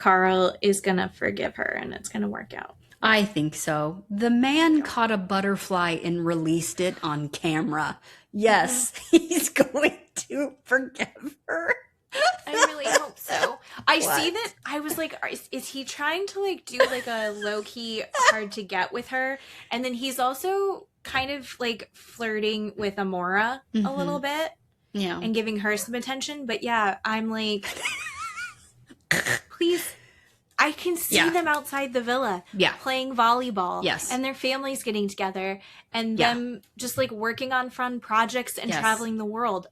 Carl is going to forgive her and it's going to work out. I think so. The man caught a butterfly and released it on camera. Yes, he's going to forgive her. I really hope so. I see that. I was like, is he trying to like do like a low-key hard to get with her? And then he's also kind of like flirting with Amora a little bit. Yeah. And giving her some attention. But yeah, I'm like, please. I can see them outside the villa playing volleyball. Yes. And their families getting together and them just like working on fun projects and traveling the world.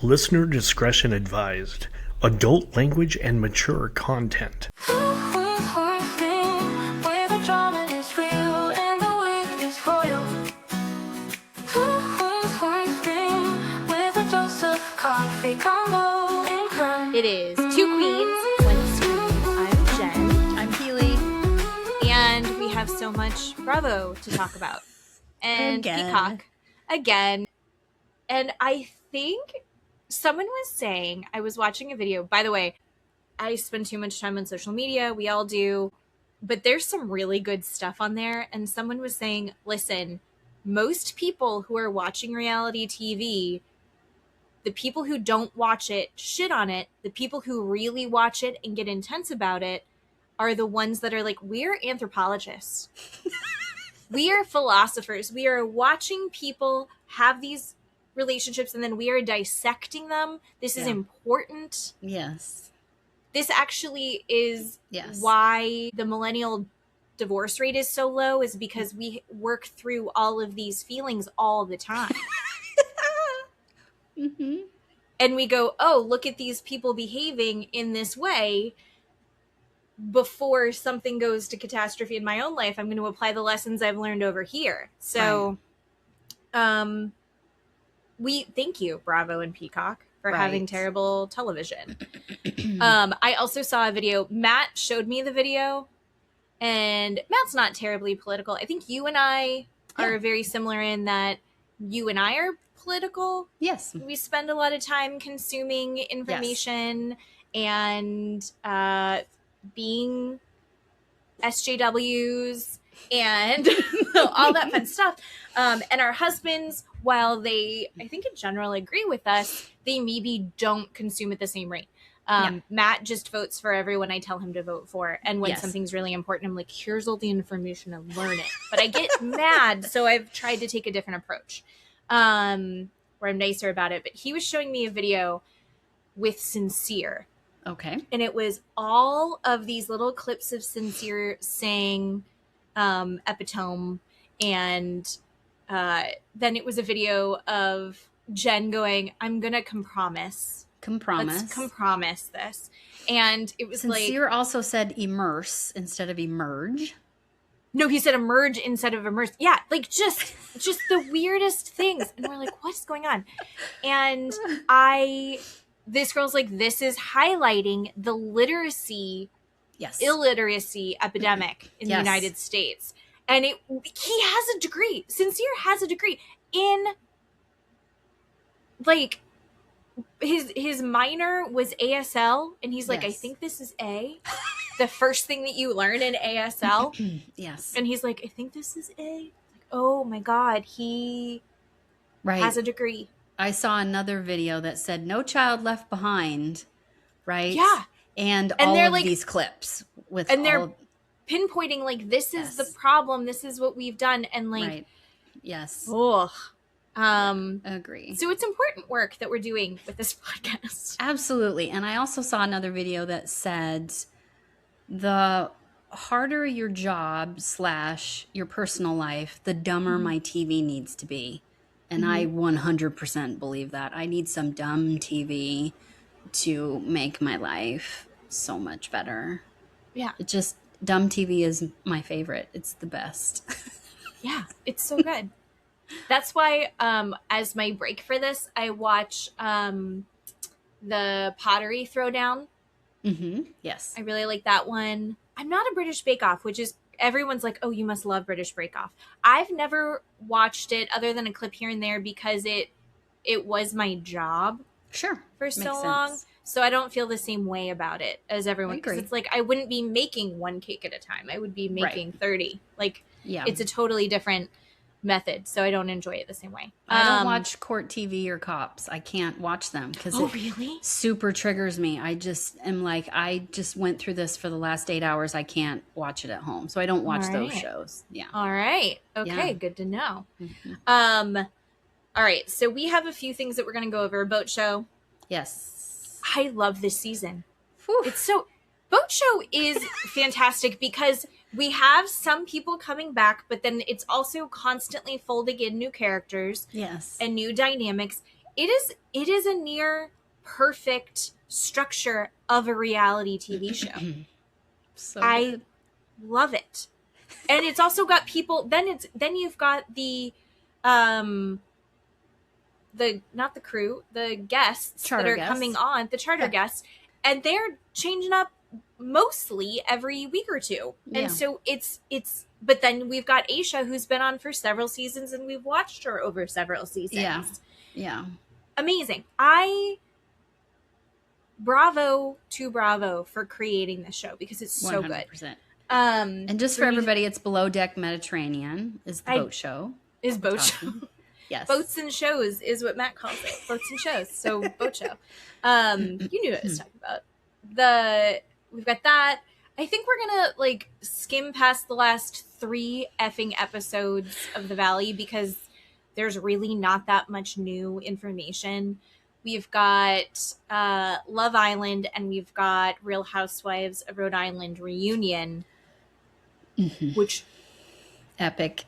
Listener discretion advised. Adult language and mature content. It is Two Queens, One Scream. I'm Jen. I'm Keeley. And we have so much Bravo to talk about. And Peacock. Again. And I think someone was saying, I was watching a video. By the way, I spend too much time on social media. We all do. But there's some really good stuff on there. And someone was saying, listen, most people who are watching reality TV, the people who don't watch it shit on it. The people who really watch it and get intense about it are the ones that are like, we're anthropologists. We are philosophers. We are watching people have these relationships and then we are dissecting them. This is important. Yes. This actually is why the millennial divorce rate is so low, is because we work through all of these feelings all the time. And we go, oh, look at these people behaving in this way. Before something goes to catastrophe in my own life, I'm going to apply the lessons I've learned over here. So, we thank you, Bravo and Peacock, for having terrible television. I also saw a video. Matt showed me the video, and Matt's not terribly political. I think you and I are very similar in that you and I are political. Yes. We spend a lot of time consuming information and being SJWs and all that fun stuff. And our husbands, while they, I think in general, agree with us, they maybe don't consume at the same rate. Matt just votes for everyone I tell him to vote for. And when something's really important, I'm like, here's all the information and learn it. But I get mad, so I've tried to take a different approach. Where I'm nicer about it. But he was showing me a video with Sincere. Okay. And it was all of these little clips of Sincere saying epitome. And then it was a video of Jen going, I'm going to compromise. Let's compromise this. And it was Sincere also said immerse instead of emerge. No, he said emerge instead of immerse. Yeah, like just the weirdest things. And we're like, what is going on? And this girl's like, this is highlighting the illiteracy epidemic in the United States. And he has a degree. Sincere has a degree in, like, his minor was ASL. And he's like, I think this is A. The first thing that you learn in ASL. Yes. And he's like, I think this is A. Like, oh my God, he has a degree. I saw another video that said no child left behind, right? Yeah. And all of these clips with they're pinpointing like, this is the problem, this is what we've done, and like agree. So it's important work that we're doing with this podcast. Absolutely. And I also saw another video that said the harder your job / your personal life, the dumber my TV needs to be. And I 100% believe that. I need some dumb TV to make my life so much better. Yeah. Dumb TV is my favorite. It's the best. Yeah, it's so good. That's why as my break for this, I watch the pottery throwdown. Yes. I really like that one. I'm not a British Bake Off, which is, everyone's like, oh, you must love British Bake Off. I've never watched it other than a clip here and there because it was my job. Sure. For so long. So I don't feel the same way about it as everyone. Because it's like I wouldn't be making one cake at a time. I would be making 30. Like, it's a totally different method. So I don't enjoy it the same way. I don't watch court TV or Cops. I can't watch them because it really super triggers me. I just am like, I just went through this for the last 8 hours. I can't watch it at home. So I don't watch those shows. Yeah. All right. Okay. Good to know. Mm-hmm. All right. So we have a few things that we're going to go over. Boat show. Yes. I love this season. Whew. Boat show is fantastic because we have some people coming back, but then it's also constantly folding in new characters. Yes. And new dynamics. It is a near perfect structure of a reality TV show. I love it. And it's also got people, then you've got the not the crew, the guests that are coming on, the charter guests, and they're changing up mostly every week or two. And so it's but then we've got Aisha, who's been on for several seasons, and we've watched her over several seasons. Yeah. Amazing. Bravo for creating this show because it's so 100%. Good. And just for everybody, it's Below Deck Mediterranean is the boat show. Is boat show. Yes. Boats and shows is what Matt calls it. Boats and shows. So boat show. You knew what I was talking about. We've got that. I think we're gonna like skim past the last 3 effing episodes of The Valley because there's really not that much new information. We've got Love Island and we've got Real Housewives of Rhode Island reunion, which epic.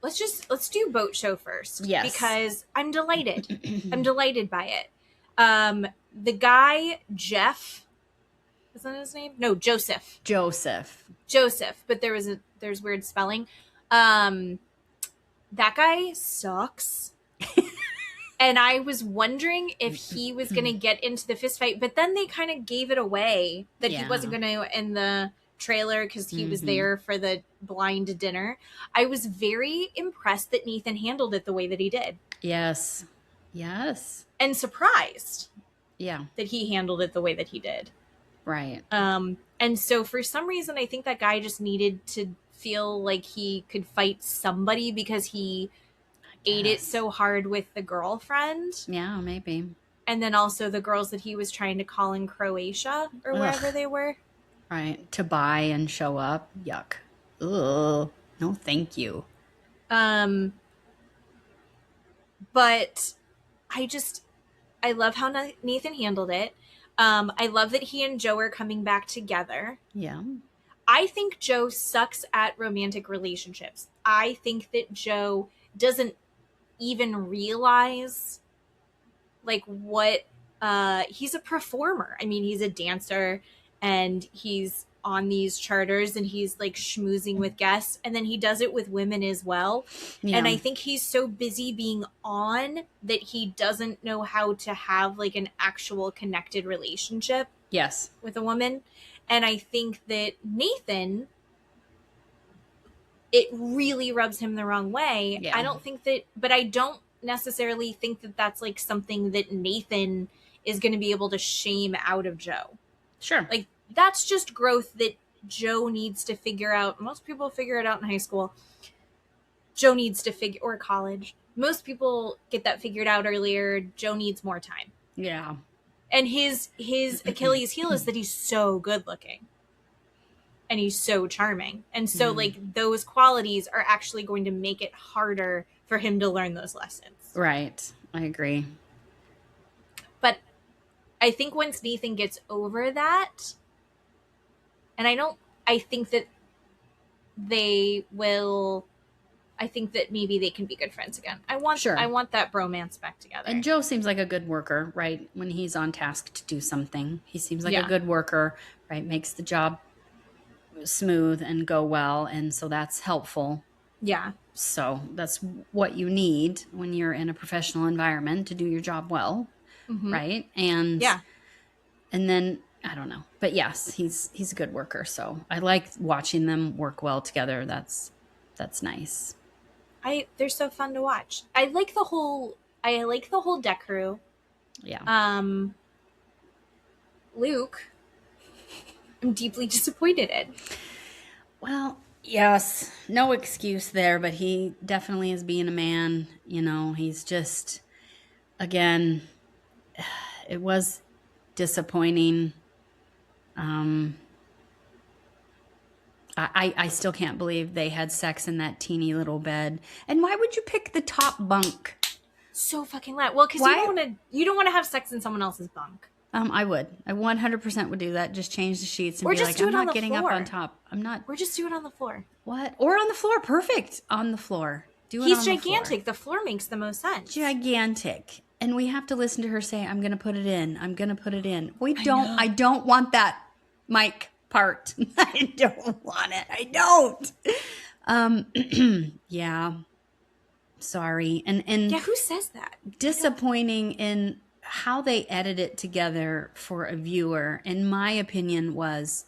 Let's do boat show first. Yes. Because I'm delighted. I'm delighted by it. The guy, Jeff, is that his name? No, Joseph. But there's weird spelling. That guy sucks. And I was wondering if he was going to get into the fist fight, but then they kind of gave it away that he wasn't going to in the trailer because he was there for the blind dinner. I was very impressed that Nathan handled it the way that he did. Yes. And surprised. Yeah. That he handled it the way that he did. Right. And so for some reason, I think that guy just needed to feel like he could fight somebody because he ate it so hard with the girlfriend. Yeah, maybe. And then also the girls that he was trying to call in Croatia or wherever they were. Right. To buy and show up. Yuck. Ugh. No, thank you. But I love how Nathan handled it. I love that he and Joe are coming back together. Yeah. I think Joe sucks at romantic relationships. I think that Joe doesn't even realize like what he's a performer. I mean, he's a dancer and he's on these charters and he's like schmoozing with guests and then he does it with women as well. Yeah. And I think he's so busy being on that he doesn't know how to have like an actual connected relationship. Yes. With a woman. And I think that Nathan, it really rubs him the wrong way. Yeah. I don't necessarily think that that's like something that Nathan is going to be able to shame out of Joe. Sure. Like that's just growth that Joe needs to figure out. Most people figure it out in high school. Joe needs to or college. Most people get that figured out earlier. Joe needs more time. Yeah. And his Achilles heel is that he's so good looking. And he's so charming. And so like those qualities are actually going to make it harder for him to learn those lessons. Right. I agree. But I think once Nathan gets over that, and I think that maybe they can be good friends again. I want that bromance back together. And Joe seems like a good worker, right? When he's on task to do something, he seems like a good worker, right? Makes the job smooth and go well. And so that's helpful. Yeah. So that's what you need when you're in a professional environment to do your job well. Mm-hmm. Right. And then I don't know, but yes, he's a good worker. So I like watching them work well together. That's nice. They're so fun to watch. I like the whole deck crew. Yeah. Luke, I'm deeply disappointed in. Well, yes, no excuse there, but he definitely is being a man. He's just, again, it was disappointing. I still can't believe they had sex in that teeny little bed. And why would you pick the top bunk? So fucking loud. Well, because you don't want to have sex in someone else's bunk. I would. I 100% would do that. Just change the sheets and or be just like, do I'm it on not the getting floor. up on top. I'm not. Or just do it on the floor. What? Or on the floor. Perfect. On the floor. Do it He's on gigantic. The floor makes the most sense. Gigantic. And we have to listen to her say, I'm going to put it in. I'm going to put it in. I don't want that mic part. I don't want it. I don't. Yeah. Sorry. And yeah, who says that? Disappointing in how they edit it together for a viewer, in my opinion, was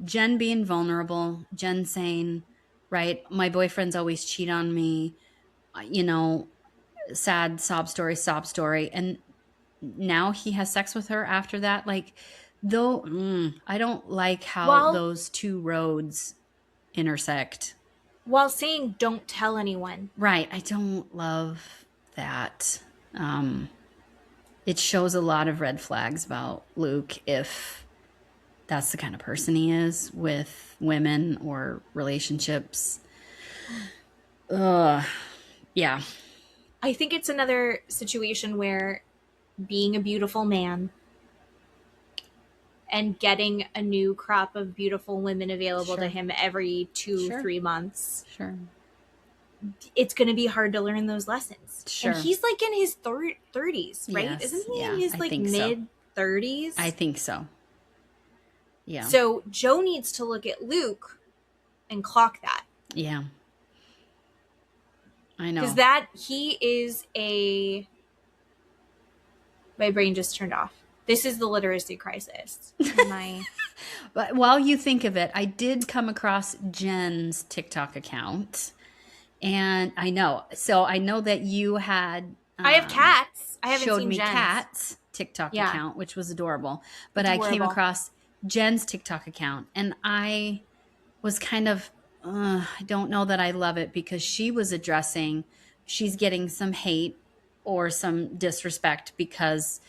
Jen being vulnerable, Jen saying, right, my boyfriends always cheat on me, sad sob story. And now he has sex with her after that. Like, I don't like how those two roads intersect. While saying, don't tell anyone. Right. I don't love that. It shows a lot of red flags about Luke if that's the kind of person he is with women or relationships. Yeah. I think it's another situation where being a beautiful man and getting a new crop of beautiful women available to him every 2-3 months. Sure. It's going to be hard to learn those lessons. Sure. And he's like in his 30s, right? Yes, Isn't he in his mid-30s? I think so. Yeah. So Joe needs to look at Luke and clock that. Yeah. I know. Because he is my brain just turned off. This is the literacy crisis. But while you think of it, I did come across Jen's TikTok account. And I know. So I know that you had... I have cats. I haven't showed seen me Jen's. Cat's TikTok account, which was adorable. But I came across Jen's TikTok account. And I was kind of... I don't know that I love it because she was addressing... She's getting some hate or some disrespect because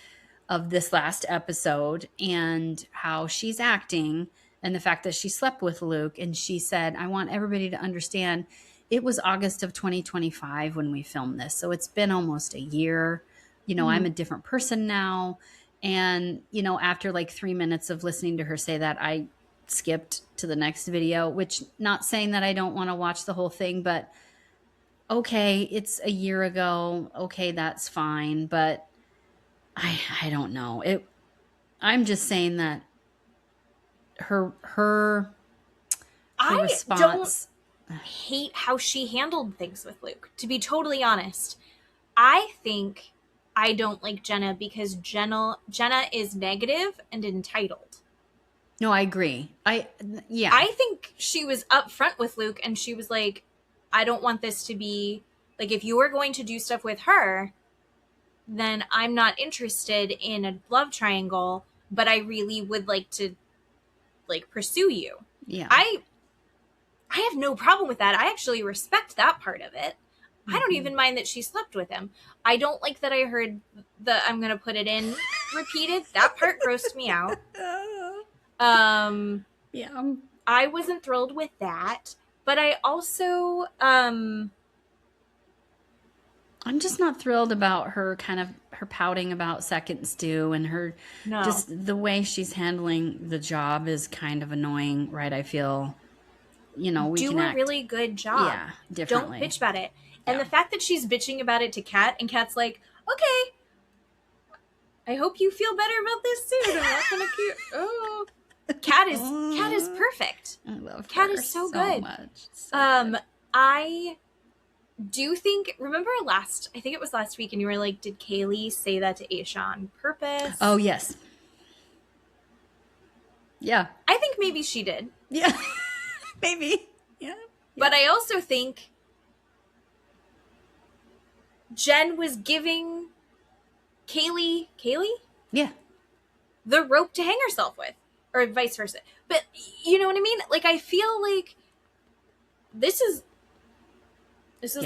of this last episode and how she's acting and the fact that she slept with Luke. And she said, I want everybody to understand it was August of 2025 when we filmed this. So it's been almost a year. I'm a different person now. And, after like 3 minutes of listening to her say that, I skipped to the next video, which not saying that I don't want to watch the whole thing, but okay, it's a year ago. Okay, that's fine. But I don't know. I'm just saying that her response. I don't hate how she handled things with Luke, to be totally honest. I think I don't like Jenna because Jenna is negative and entitled. No, I agree. I think she was upfront with Luke and she was like, I don't want this to be like, if you are going to do stuff with her, then I'm not interested in a love triangle, but I really would like to pursue you. Yeah. I have no problem with that. I actually respect that part of it. Mm-hmm. I don't even mind that she slept with him. I don't like that I heard the I'm going to put it in repeated. That part grossed me out. Yeah. I wasn't thrilled with that, but I also I'm just not thrilled about her pouting about second stew and just the way she's handling the job is kind of annoying, right? I feel, we do a really good job. Yeah, differently. Don't bitch about it. And the fact that she's bitching about it to Kat and Kat's like, okay, I hope you feel better about this soon. I'm not gonna keep. Oh, Kat is perfect. I love her. Kat is so good. Much. So good. I do think, remember I think it was last week, and you were like, did Keeley say that to Aisha on purpose? Oh, yes. Yeah. I think maybe she did. Yeah. Maybe. Yeah. But I also think Jen was giving Keeley, Yeah. the rope to hang herself with, or vice versa. But you know what I mean? Like, I feel like this is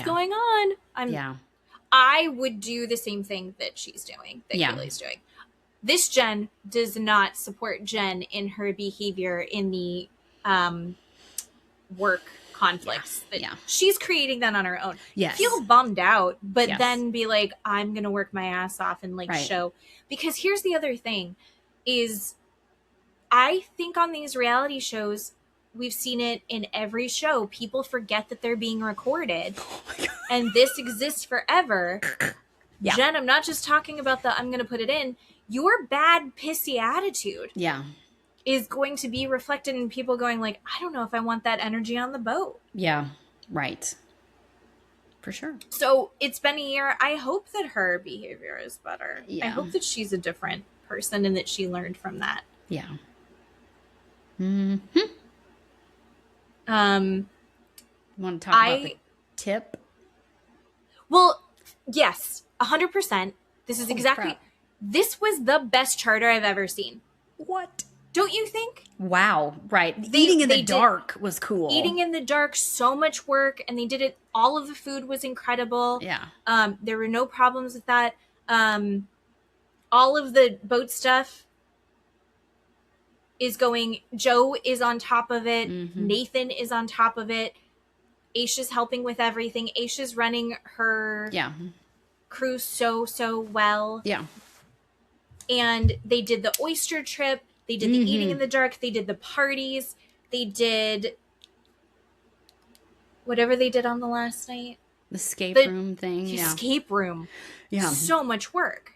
going on. I would do the same thing that she's doing, that Keeley's doing. This Jen does not support Jen in her behavior in the work conflicts. She's creating that on her own. Yes. Feel bummed out, but then be like, I'm going to work my ass off and show. Because here's the other thing is, I think on these reality shows, we've seen it in every show. People forget that they're being recorded. And this exists forever. Yeah. Jen, I'm not just talking about I'm going to put it in. Your bad, pissy attitude is going to be reflected in people going like, I don't know if I want that energy on the boat. Yeah, right. For sure. So it's been a year. I hope that her behavior is better. Yeah. I hope that she's a different person and that she learned from that. Yeah. Want to talk about the tip? Well, yes, 100%. This is exactly... This was the best charter I've ever seen. What? Don't you think? Wow, right. Eating in the dark was cool. Eating in the dark, so much work, and they did it. All of the food was incredible. Yeah. There were no problems with that. All of the boat stuff is going... Joe is on top of it. Mm-hmm. Nathan is on top of it. Aisha's helping with everything. Aisha's running her crew so well. Yeah. And they did the oyster trip. They did the eating in the dark. They did the parties. They did whatever they did on the last night. The escape room thing. The escape room. Yeah. So much work.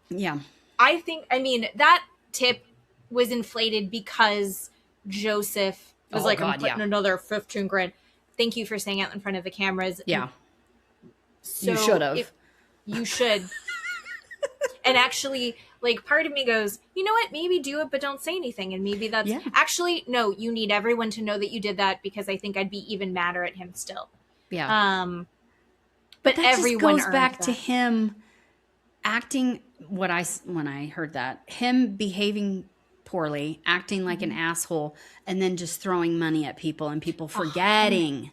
Yeah. I think, that tip was inflated because Joseph was I'm putting another 15 grand. Thank you for saying it in front of the cameras. Yeah. So you should have. You should. And actually, part of me goes, you know what? Maybe do it, but don't say anything. And maybe that's... Yeah. Actually, no, you need everyone to know that you did that because I think I'd be even madder at him still. Yeah. But that everyone just goes back to him acting... when I heard that, him behaving poorly, acting like an asshole, and then just throwing money at people and people forgetting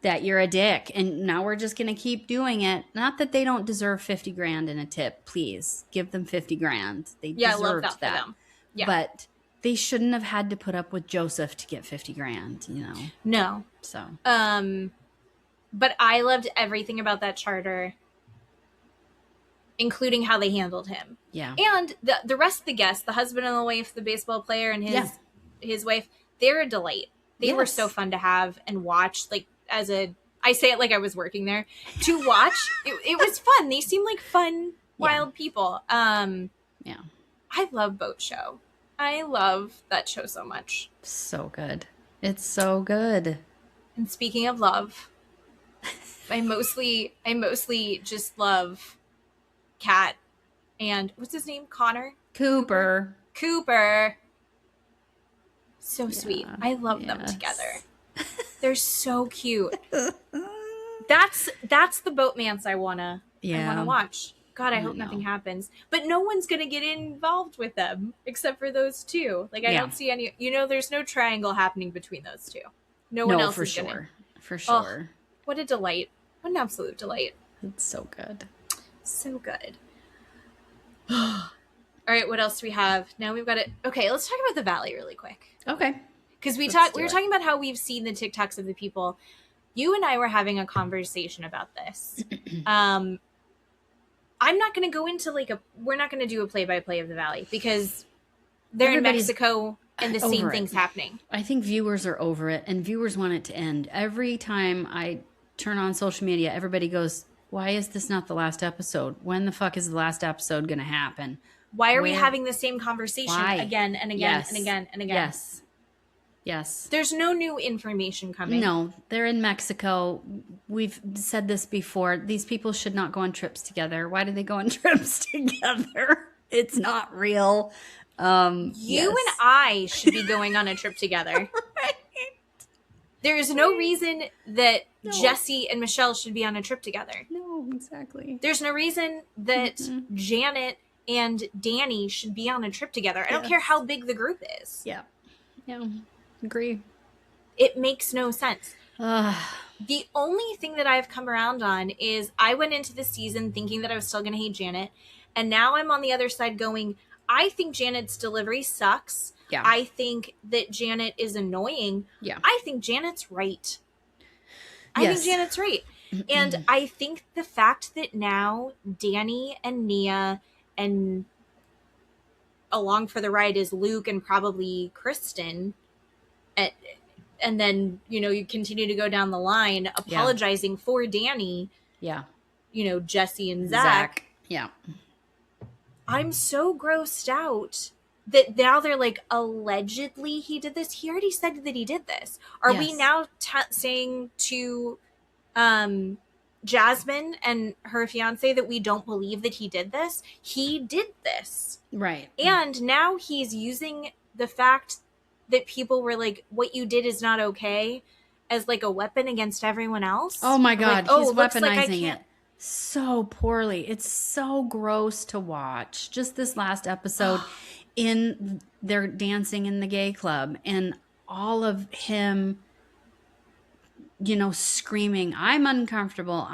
that you're a dick. And now we're just going to keep doing it. Not that they don't deserve 50 grand in a tip. Please give them 50 grand. They deserved I love that. For them. Yeah. But they shouldn't have had to put up with Joseph to get 50 grand, No. So. But I loved everything about that charter, including how they handled him. Yeah. And the rest of the guests, the husband and the wife, the baseball player and his wife, they're a delight. They were so fun to have and watch. I say it like I was working there. To watch, it was fun. They seem like fun, wild people. I love Boat Show. I love that show so much. So good. It's so good. And speaking of love, I mostly just love Kat and what's his name? Cooper. So sweet. I love them together. They're so cute. That's the boatmance I wanna watch. God, I hope nothing happens. But no one's gonna get involved with them except for those two. I don't see any. There's no triangle happening between those two. No one else is gonna. For sure. Oh, what a delight! What an absolute delight! It's so good. So good. All right, what else do we have? Now we've got it. Okay, let's talk about the Valley really quick. Okay. Because we were talking about how we've seen the TikToks of the people. You and I were having a conversation about this. I'm not going to go into we're not going to do a play-by-play of the Valley because they're in Mexico and the same thing's happening. I think viewers are over it and viewers want it to end. Every time I turn on social media, everybody goes, why is this not the last episode? When the fuck is the last episode going to happen? Why are we having the same conversation again and again and again and again? Yes. There's no new information coming. No, they're in Mexico. We've said this before. These people should not go on trips together. Why do they go on trips together? It's not real. You and I should be going on a trip together. Right. There is no reason that Jesse and Michelle should be on a trip together. No. No, exactly. There's no reason that Janet and Danny should be on a trip together. I don't care how big the group is. Yeah. Yeah. Agree. It makes no sense. The only thing that I've come around on is I went into the season thinking that I was still going to hate Janet. And now I'm on the other side going, I think Janet's delivery sucks. Yeah. I think that Janet is annoying. Yeah. I think Janet's right. I think Janet's right. And I think the fact that now Danny and Nia and along for the ride is Luke and probably Kristen, and then, you know, you continue to go down the line apologizing for Danny. Yeah. You know, Jesse and Zack. Yeah. I'm so grossed out that now they're like, allegedly he did this. He already said that he did this. Are we now saying to Jasmine and her fiance that we don't believe that he did this? He did this. Right. And now he's using the fact that people were like, what you did is not okay, as like a weapon against everyone else. Oh my God. Like, he's weaponizing it so poorly. It's so gross to watch. Just this last episode they're dancing in the gay club and all of him, you know, screaming, I'm uncomfortable.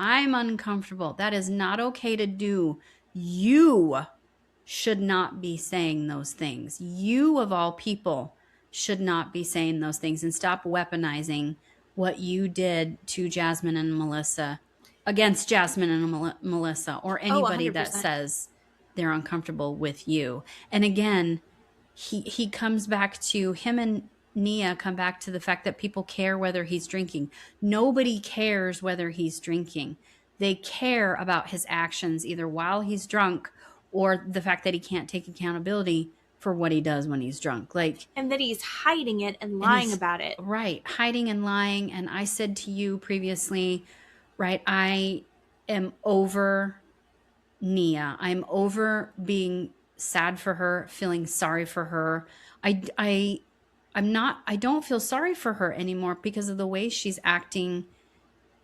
That is not okay to do. You should not be saying those things. You of all people should not be saying those things, and stop weaponizing what you did to Jasmine and Melissa against Jasmine and Melissa or anybody that says they're uncomfortable with you. And again, he comes back to him and Nia come back to the fact that people care whether he's drinking. Nobody cares whether he's drinking. They care about his actions either while he's drunk or the fact that he can't take accountability for what he does when he's drunk. And that he's hiding it and lying about it. Right. Hiding and lying. And I said to you previously, right, I am over Nia. I'm over being sad for her, feeling sorry for her. I don't feel sorry for her anymore because of the way she's acting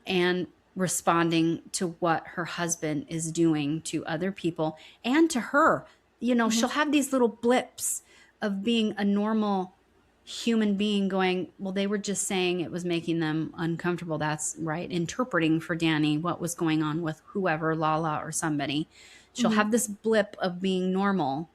and responding to what her husband is doing to other people and to her. You know, she'll have these little blips of being a normal human being going, well, they were just saying it was making them uncomfortable. That's right. Interpreting for Danny what was going on with whoever, Lala or somebody. She'll have this blip of being normal.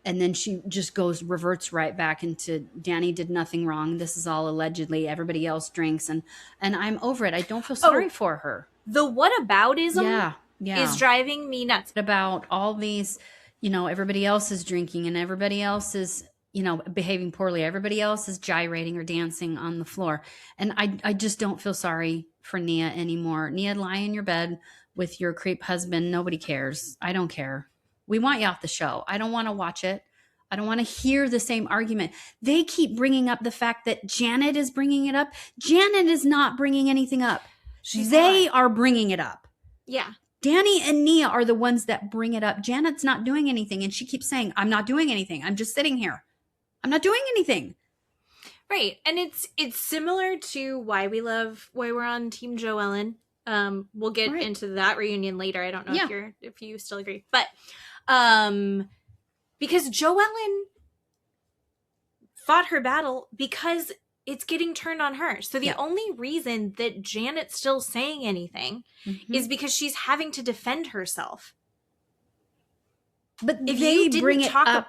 And then she just reverts right back into Danny did nothing wrong. This is all allegedly. Everybody else drinks. And I'm over it. I don't feel sorry for her. The whataboutism is driving me nuts. About all these, you know, everybody else is drinking and everybody else is, you know, behaving poorly. Everybody else is gyrating or dancing on the floor. And I just don't feel sorry for Nia anymore. Nia, lie in your bed with your creep husband. Nobody cares. I don't care. We want you off the show. I don't want to watch it. I don't want to hear the same argument. They keep bringing up the fact that Janet is bringing it up. Janet is not bringing anything up. They are bringing it up. Yeah. Danny and Nia are the ones that bring it up. Janet's not doing anything. And she keeps saying, I'm not doing anything. I'm just sitting here. I'm not doing anything. Right. And it's similar to why we're on Team Jo-Ellen. We'll get into that reunion later. I don't know if you still agree. But because Jo-Ellen fought her battle because it's getting turned on her. So the only reason that Janet's still saying anything is because she's having to defend herself. But if they bring it up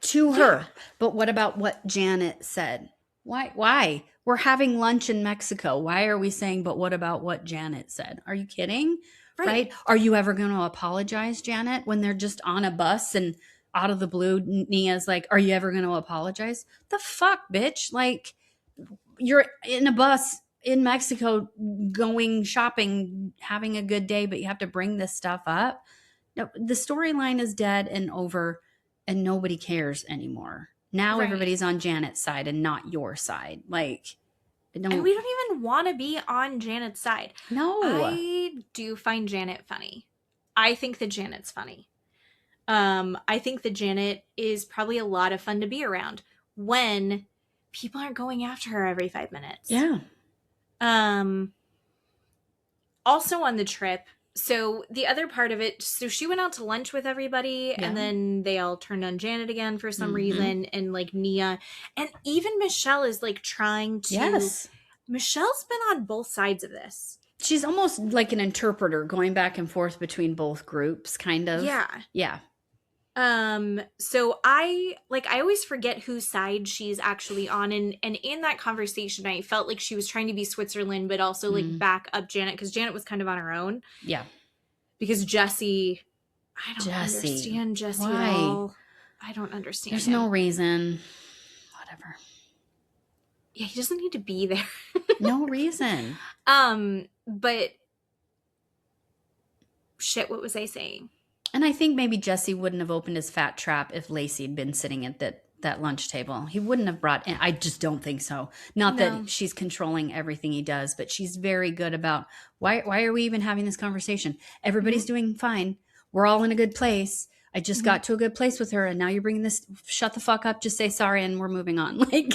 to her. But what about what Janet said? Why? We're having lunch in Mexico. Why are we saying, but what about what Janet said? Are you kidding? Right? Are you ever going to apologize, Janet, when they're just on a bus and out of the blue, Nia's like, are you ever going to apologize? The fuck, bitch? Like, you're in a bus in Mexico going shopping, having a good day, but you have to bring this stuff up. No, the storyline is dead and over and nobody cares anymore. Now everybody's on Janet's side and not your side. Like, and we don't even want to be on Janet's side. No. I do find Janet funny. I think that Janet's funny. I think that Janet is probably a lot of fun to be around when people aren't going after her every 5 minutes. Yeah. Also on the trip, So the other part of it, so she went out to lunch with everybody, and then they all turned on Janet again for some reason, and like Nia, and even Michelle is like trying to. Yes. Michelle's been on both sides of this. She's almost like an interpreter, going back and forth between both groups, kind of. Yeah. Yeah. So I always forget whose side she's actually on, and in that conversation I felt like she was trying to be Switzerland but also like back up Janet, because Janet was kind of on her own. Yeah. Because Jesse, I don't understand Jesse at all. I don't understand. There's no reason. Whatever. Yeah, he doesn't need to be there. No reason. But shit, what was I saying? And I think maybe Jesse wouldn't have opened his fat trap if Lacy had been sitting at that lunch table. He wouldn't have brought in. I just don't think so. Not that she's controlling everything he does, but she's very good about why are we even having this conversation? Everybody's doing fine. We're all in a good place. I just got to a good place with her, and now you're bringing this. Shut the fuck up. Just say sorry, and we're moving on. Like,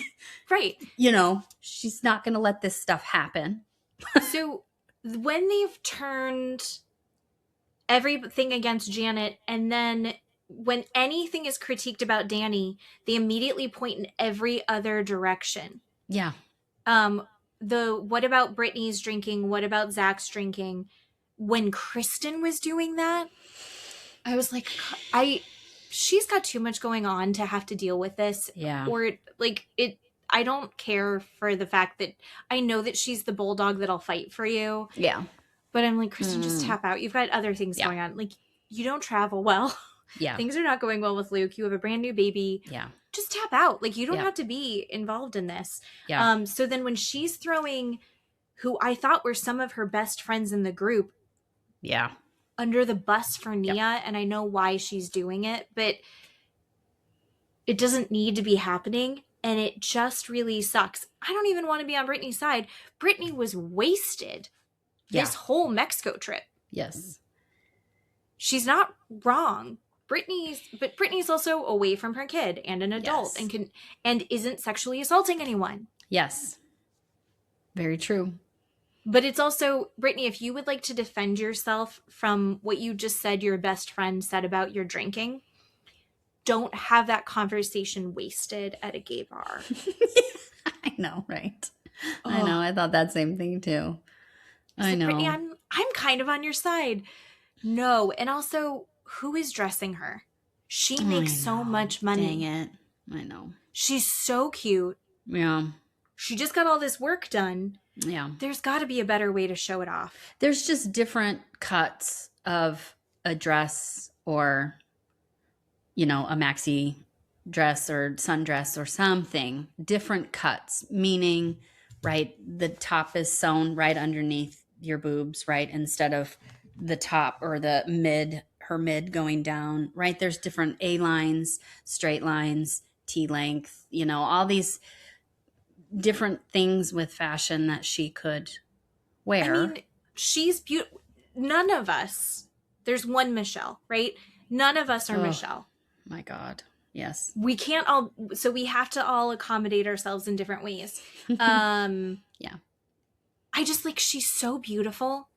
right. You know, she's not going to let this stuff happen. So when they've turned everything against Janet, and then when anything is critiqued about Danny, they immediately point in every other direction. Yeah. What about Brittany's drinking? What about Zach's drinking? When Kristen was doing that, I was like, she's got too much going on to have to deal with this. Yeah. Or like it, I don't care for the fact that I know that she's the bulldog that'll fight for you. Yeah. But I'm like, Kristen, just tap out. You've got other things going on. Like, you don't travel well. Yeah. Things are not going well with Luke. You have a brand new baby. Yeah. Just tap out. Like, you don't have to be involved in this. Yeah. So then when she's throwing who I thought were some of her best friends in the group under the bus for Nia, and I know why she's doing it, but it doesn't need to be happening, and it just really sucks. I don't even want to be on Brittany's side. Brittany was wasted this whole Mexico trip. Yes. She's not wrong. Brittany's also away from her kid and an adult and isn't sexually assaulting anyone. Yes. Very true. But it's also, Brittany, if you would like to defend yourself from what you just said your best friend said about your drinking, don't have that conversation wasted at a gay bar. I know, right? Oh. I know. I thought that same thing too. I know. Brittany, I'm kind of on your side. No. And also, who is dressing her? She makes so much money. Dang it. I know. She's so cute. Yeah. She just got all this work done. Yeah. There's got to be a better way to show it off. There's just different cuts of a dress or, you know, a maxi dress or sundress or something. Different cuts, meaning, right, the top is sewn right underneath your boobs, right, instead of the top or the mid, her mid going down, right? There's different A lines, straight lines, T length, you know, all these different things with fashion that she could wear. I mean, she's beautiful. None of us, there's one Michelle, right? None of us are Michelle. My God. Yes. We can't all, so we have to all accommodate ourselves in different ways. Yeah. I just like, she's so beautiful.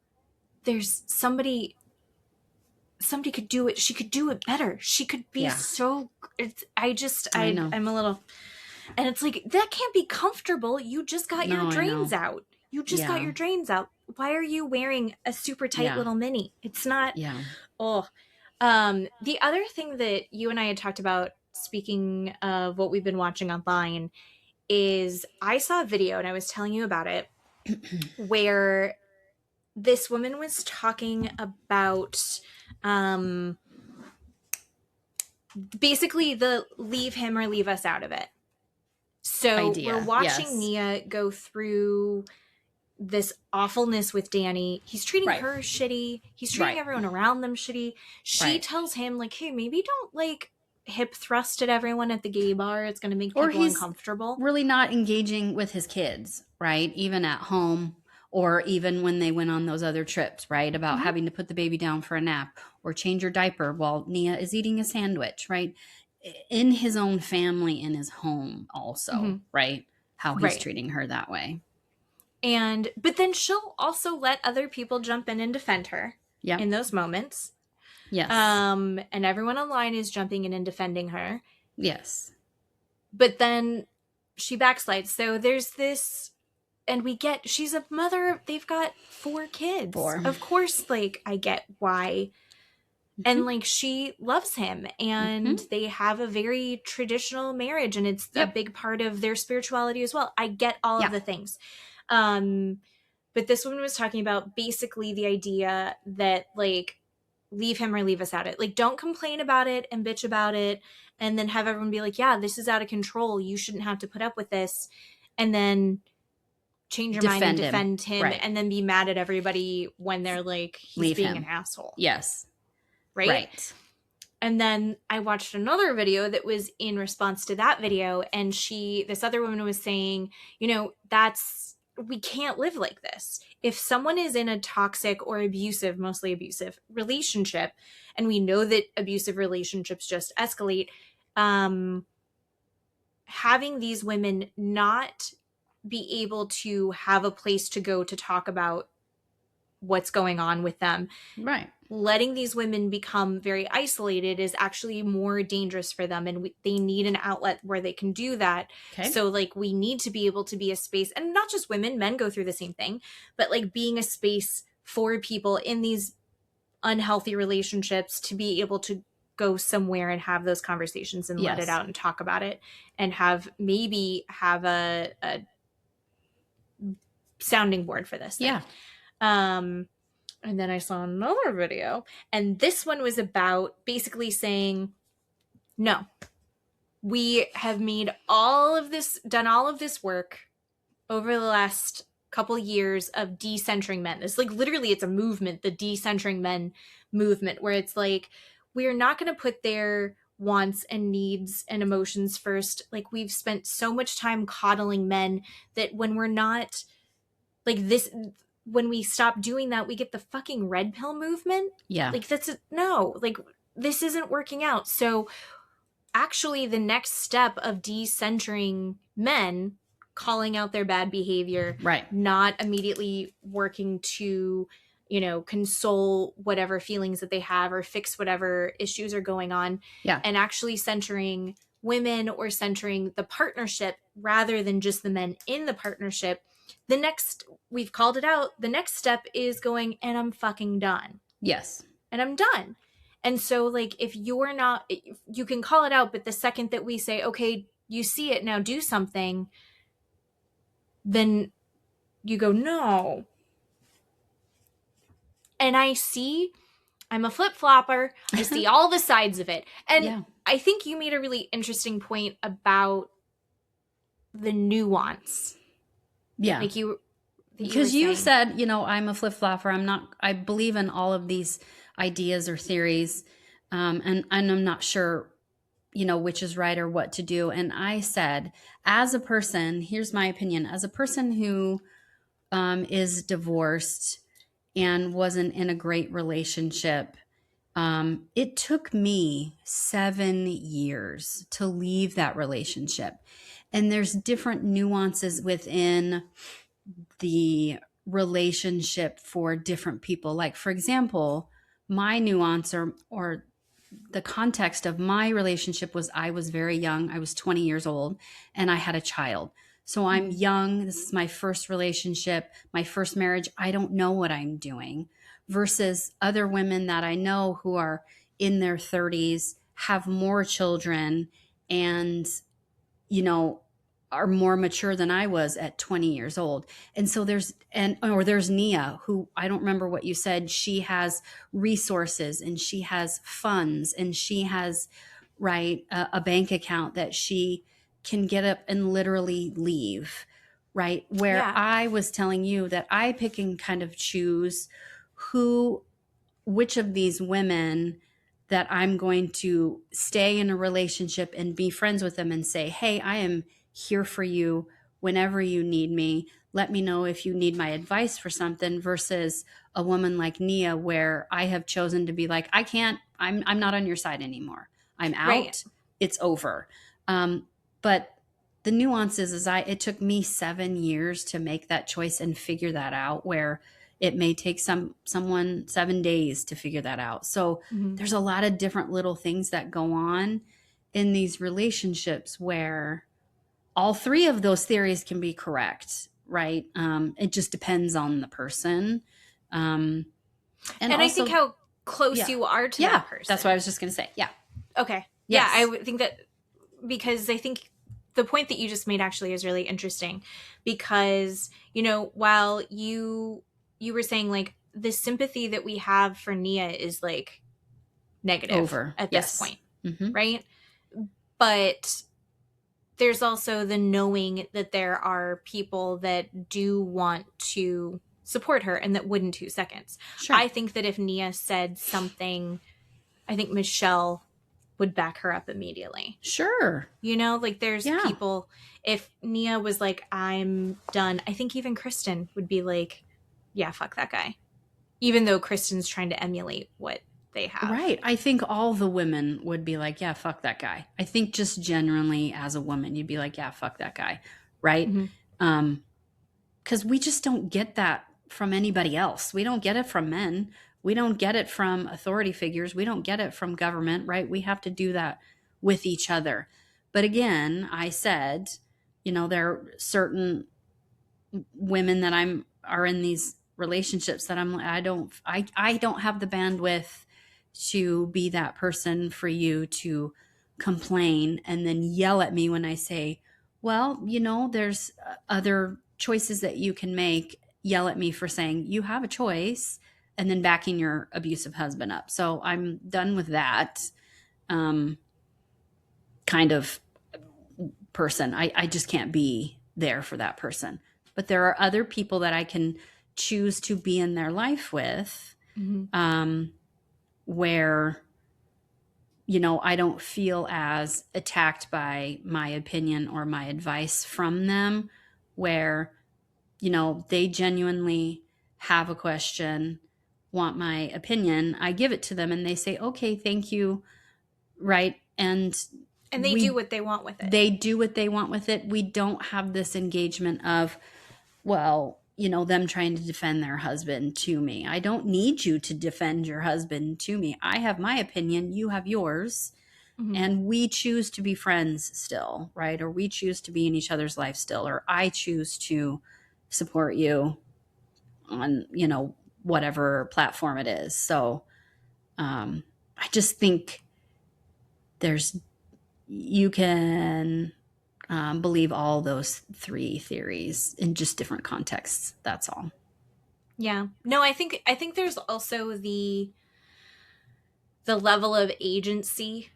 There's somebody could do it. She could do it better. She could be so, I know. I'm a little, and it's like, that can't be comfortable. You just got your drains out. You just got your drains out. Why are you wearing a super tight little mini? It's not. Yeah. Oh, the other thing that you and I had talked about, speaking of what we've been watching online, is I saw a video, and I was telling you about it, where this woman was talking about, basically the leave him or leave us out of it. So we're watching Nia go through this awfulness with Danny. He's treating her shitty. He's treating everyone around them shitty. She tells him, like, hey, maybe don't, like, hip thrust at everyone at the gay bar. It's going to make people uncomfortable. Really not engaging with his kids, right? Even at home, or even when they went on those other trips, right? About having to put the baby down for a nap or change her diaper while Nia is eating a sandwich, right? In his own family, in his home also, right? How he's treating her that way. But then she'll also let other people jump in and defend her. in those moments. Yes. And everyone online is jumping in and defending her. Yes. But then she backslides. So there's this, and she's a mother. They've got 4 kids. 4. Of course, like, I get why. And like, she loves him, and they have a very traditional marriage, and it's a big part of their spirituality as well. I get all of the things. But this woman was talking about basically the idea that, like, leave him or leave us at it. Like, don't complain about it and bitch about it and then have everyone be like, yeah, this is out of control. You shouldn't have to put up with this. And then change your mind and defend him and then be mad at everybody when they're like, he's being an asshole. Yes. Right. And then I watched another video that was in response to that video. And this other woman was saying, you know, we can't live like this. If someone is in a toxic or abusive, mostly abusive relationship, and we know that abusive relationships just escalate, having these women not be able to have a place to go to talk about what's going on with them. Right. Letting these women become very isolated is actually more dangerous for them. And they need an outlet where they can do that. Okay. So like, we need to be able to be a space, and not just women, men go through the same thing, but like being a space for people in these unhealthy relationships to be able to go somewhere and have those conversations and let it out and talk about it and have a sounding board for this thing. Yeah. And then I saw another video, and this one was about basically saying, no, we have done all of this work over the last couple years of decentering men. It's like, literally, it's a movement, the decentering men movement, where it's like, we're not going to put their wants and needs and emotions first. Like, we've spent so much time coddling men that when we're not like this, when we stop doing that, we get the fucking red pill movement. Yeah. Like, this isn't working out. So actually, the next step of decentering men, calling out their bad behavior, right, not immediately working to, you know, console whatever feelings that they have or fix whatever issues are going on. Yeah. And actually centering women or centering the partnership rather than just the men in the partnership. We've called it out. The next step is going, and I'm fucking done. Yes. And I'm done. And so, like, if you can call it out, but the second that we say, okay, you see it now, do something, then you go, no. And I'm a flip-flopper. I see all the sides of it. And I think you made a really interesting point about the nuance. Yeah. Like because you said, you know, I'm a flip-flopper. I believe in all of these ideas or theories. And I'm not sure, you know, which is right or what to do. And I said, as a person, here's my opinion, as a person who is divorced and wasn't in a great relationship, it took me 7 years to leave that relationship. And there's different nuances within the relationship for different people. Like, for example, my nuance or the context of my relationship was I was very young. I was 20 years old and I had a child. So I'm young. This is my first relationship, my first marriage. I don't know what I'm doing versus other women that I know who are in their 30s, have more children, and, you know, are more mature than I was at 20 years old. And so there's Nia, who, I don't remember what you said. She has resources and she has funds and she has, right, a bank account that she can get up and literally leave, right? Where I was telling you that I pick and kind of choose which of these women that I'm going to stay in a relationship and be friends with them and say, hey, I am here for you whenever you need me. Let me know if you need my advice for something, versus a woman like Nia, where I have chosen to be like, I'm not on your side anymore. I'm out. Right. It's over. But the nuance is it took me 7 years to make that choice and figure that out, where It may take someone 7 days to figure that out. So there's a lot of different little things that go on in these relationships where all three of those theories can be correct, right? It just depends on the person. And also, I think how close you are to that person. That's what I was just going to say. Yeah. Okay. Yes. Yeah, I would think that, because I think the point that you just made actually is really interesting, because, you know, while you were saying like the sympathy that we have for Nia is like negative at this point, right? But there's also the knowing that there are people that do want to support her and that wouldn't 2 seconds. Sure. I think that if Nia said something, I think Michelle would back her up immediately. Sure. You know, like there's people, if Nia was like, I'm done, I think even Kristen would be like, yeah, fuck that guy. Even though Kristen's trying to emulate what they have. Right. I think all the women would be like, yeah, fuck that guy. I think just generally as a woman, you'd be like, yeah, fuck that guy. Right. Because we just don't get that from anybody else. We don't get it from men. We don't get it from authority figures. We don't get it from government, right? We have to do that with each other. But again, I said, you know, there are certain women that are in these relationships that I don't have the bandwidth to be that person for you to complain and then yell at me when I say, well, you know, there's other choices that you can make. Yell at me for saying you have a choice and then backing your abusive husband up. So I'm done with that kind of person. I just can't be there for that person. But there are other people that I can choose to be in their life with, where, you know, I don't feel as attacked by my opinion or my advice from them, where, you know, they genuinely have a question, want my opinion. I give it to them and they say, okay, thank you. Right. And they do what they want with it. They do what they want with it. We don't have this engagement of, well, you know, them trying to defend their husband to me. I don't need you to defend your husband to me. I have my opinion. You have yours. And we choose to be friends still, right? Or we choose to be in each other's life still, or I choose to support you on, you know, whatever platform it is. So I just think you can believe all those three theories in just different contexts. That's all. Yeah. No, I think there's also the level of agency,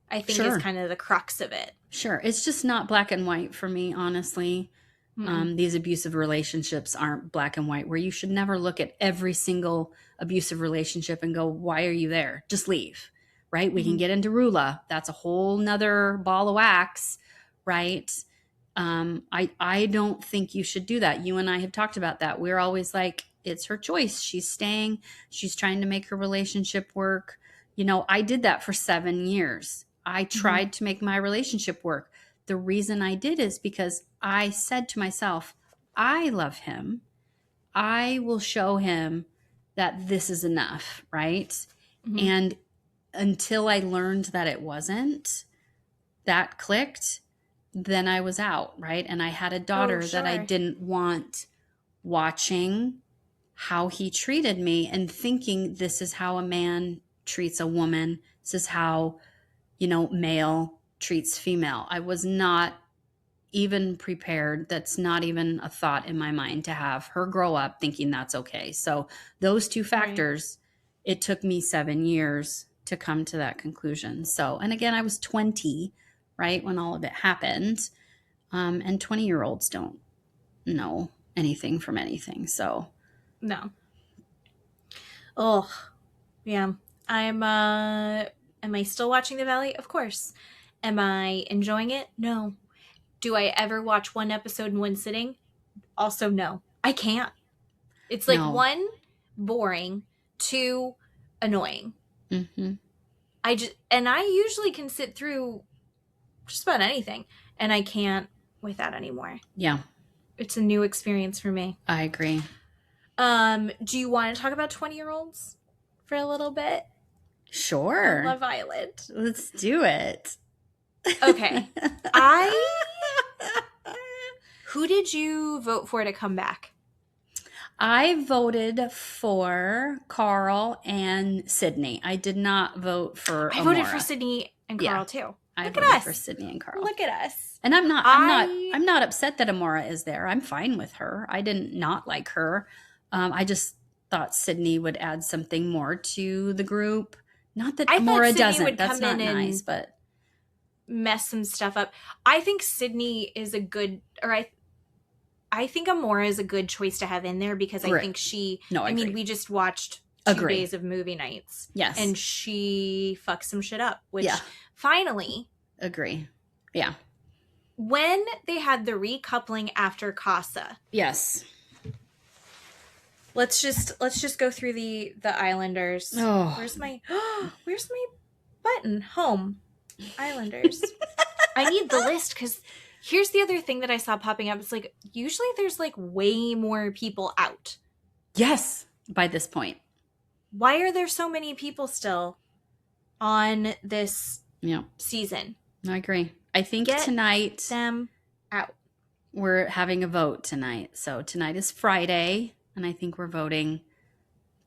I think, is kind of the crux of it. Sure. It's just not black and white for me, honestly. These abusive relationships aren't black and white, where you should never look at every single abusive relationship and go, why are you there? Just leave, right? We can get into Rulla. That's a whole nother ball of wax, right? I don't think you should do that. You and I have talked about that. We're always like, it's her choice. She's staying. She's trying to make her relationship work. You know, I did that for 7 years. I tried to make my relationship work. The reason I did is because I said to myself, I love him. I will show him that this is enough, right? And until I learned that it wasn't, that clicked, then I was out, right? And I had a daughter that I didn't want watching how he treated me and thinking this is how a man treats a woman. This is how, you know, male treats female. I was not even prepared. That's not even a thought in my mind to have her grow up thinking that's okay. So those two factors, it took me 7 years to come to that conclusion. So, and again, I was 20, right, when all of it happened. And 20-year-olds don't know anything from anything. So no. Oh, yeah. Am I still watching The Valley? Of course. Am I enjoying it? No. Do I ever watch one episode in one sitting? Also, no. I can't. It's like, one, boring, two, annoying. I usually can sit through just about anything, and I can't with that anymore. Yeah. It's a new experience for me. I agree. Do you want to talk about 20-year-olds for a little bit? Sure. Love Island. Let's do it. Okay. Who did you vote for to come back? I voted for Carl and Sydney. I did not vote for Amora. I voted for Sydney and Carl too. I Look voted at us. for Sydney and Carl. Look at us. And I'm not upset that Amora is there. I'm fine with her. I didn't not like her. I just thought Sydney would add something more to the group. Not that Amora doesn't. That's not nice, but mess some stuff up. I think Sydney is a good, or I think Amora is a good choice to have in there because I think I mean, we just watched 2 days of movie nights. Yes. And she fucks some shit up, which finally. Agree. Yeah. When they had the recoupling after Casa. Yes. Let's just go through the Islanders. Oh. Where's my button? Home. Islanders. I need the list because here's the other thing that I saw popping up. It's like usually there's like way more people out. Yes. By this point. Why are there so many people still on this season? I agree. I think tonight them out. We're having a vote tonight. So tonight is Friday, and I think we're voting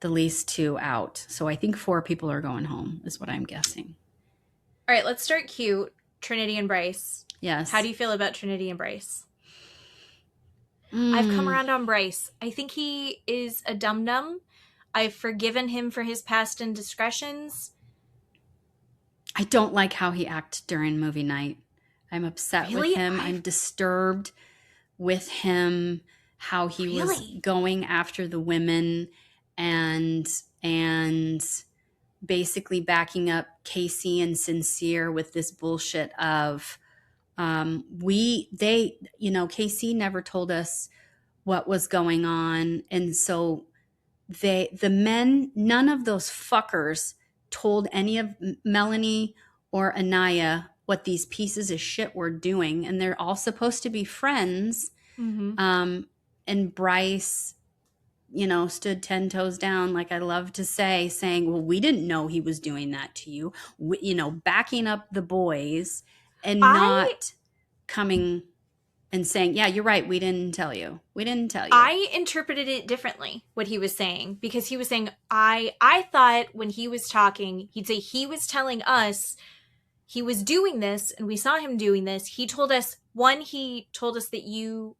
the least 2 out. So I think 4 people are going home is what I'm guessing. All right, let's start cute. Trinity and Bryce. Yes. How do you feel about Trinity and Bryce? I've come around on Bryce. I think he is a dum-dum. I've forgiven him for his past indiscretions. I don't like how he acted during movie night. I'm upset with him. I'm disturbed with him, how he was going after the women and basically backing up Casey and Sincere with this bullshit of Casey never told us what was going on, and so the men, none of those fuckers told any of Melanie or Anaya what these pieces of shit were doing, and they're all supposed to be friends. Mm-hmm. And Bryce, stood 10 toes down, like I love to say, saying, well, we didn't know he was doing that to you. Backing up the boys and not coming and saying, yeah, you're right. We didn't tell you. I interpreted it differently, what he was saying, because he was saying, I thought when he was talking, he'd say he was telling us he was doing this and we saw him doing this. He told us, he told us that you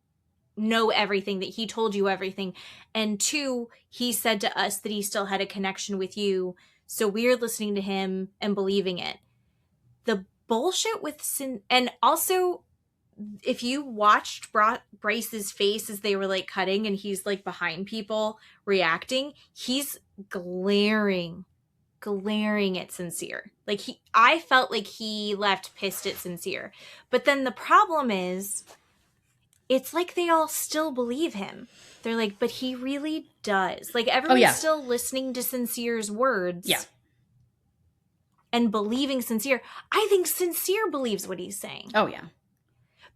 know everything, that he told you everything. And 2, he said to us that he still had a connection with you. So we're listening to him and believing it. The bullshit with and also, if you watched Bryce's face as they were like cutting and he's like behind people reacting, he's glaring at Sincere. Like I felt like he left pissed at Sincere. But then the problem is, it's like they all still believe him. They're like, but he really does. Like everyone's still listening to Sincere's words. Yeah. And believing Sincere. I think Sincere believes what he's saying. Oh, yeah.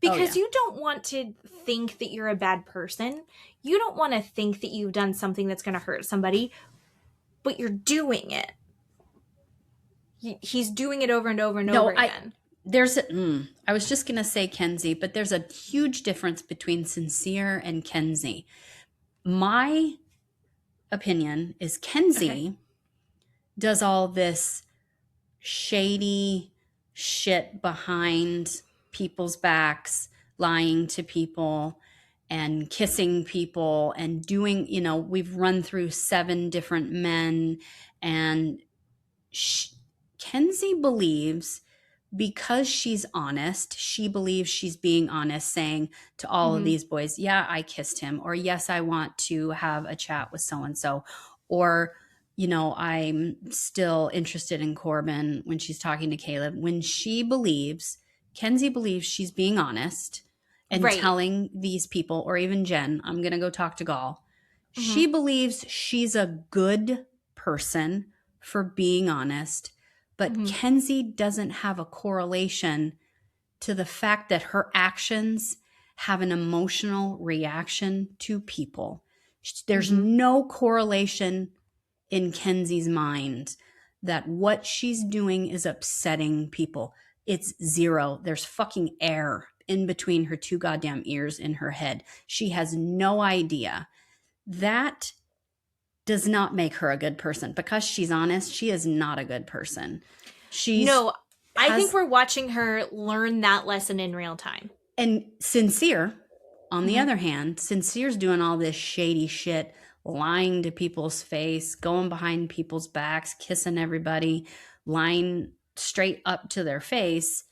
Because you don't want to think that you're a bad person. You don't want to think that you've done something that's going to hurt somebody. But you're doing it. He's doing it over and over and over again. I was just going to say Kenzie, but there's a huge difference between Sincere and Kenzie. My opinion is Kenzie does all this shady shit behind people's backs, lying to people and kissing people and doing, we've run through 7 different men, and Kenzie believes, because she's honest, she believes she's being honest, saying to all of these boys, yeah, I kissed him, or yes, I want to have a chat with so-and-so, or, I'm still interested in Corbin when she's talking to Caleb. When Kenzie believes she's being honest and telling these people, or even Jen, I'm going to go talk to Gall. She believes she's a good person for being honest. But Kenzie doesn't have a correlation to the fact that her actions have an emotional reaction to people. There's no correlation in Kenzie's mind that what she's doing is upsetting people. It's zero. There's fucking air in between her two goddamn ears in her head. She has no idea. That does not make her a good person. Because she's honest, she is not a good person. I think we're watching her learn that lesson in real time. And Sincere, on the other hand, Sincere's doing all this shady shit, lying to people's face, going behind people's backs, kissing everybody, lying straight up to their face.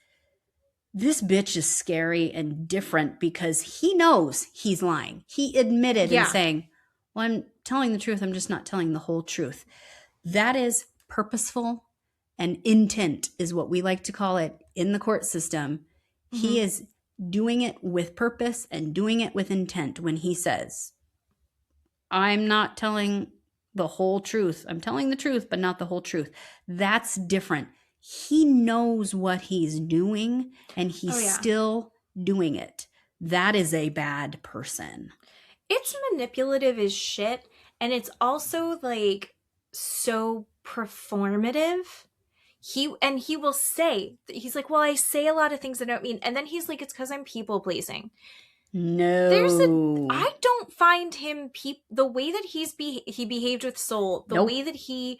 This bitch is scary and different because he knows he's lying. He admitted and saying, well, I'm telling the truth. I'm just not telling the whole truth. That is purposeful, and intent is what we like to call it in the court system. He is doing it with purpose and doing it with intent when he says, I'm not telling the whole truth. I'm telling the truth, but not the whole truth. That's different. He knows what he's doing, and he's still doing it. That is a bad person. It's manipulative as shit, and it's also like so performative. He will say, he's like, well, I say a lot of things I don't mean, and then he's like, it's because I'm people pleasing. No, I don't find him the way that he behaved with Soul, the way that he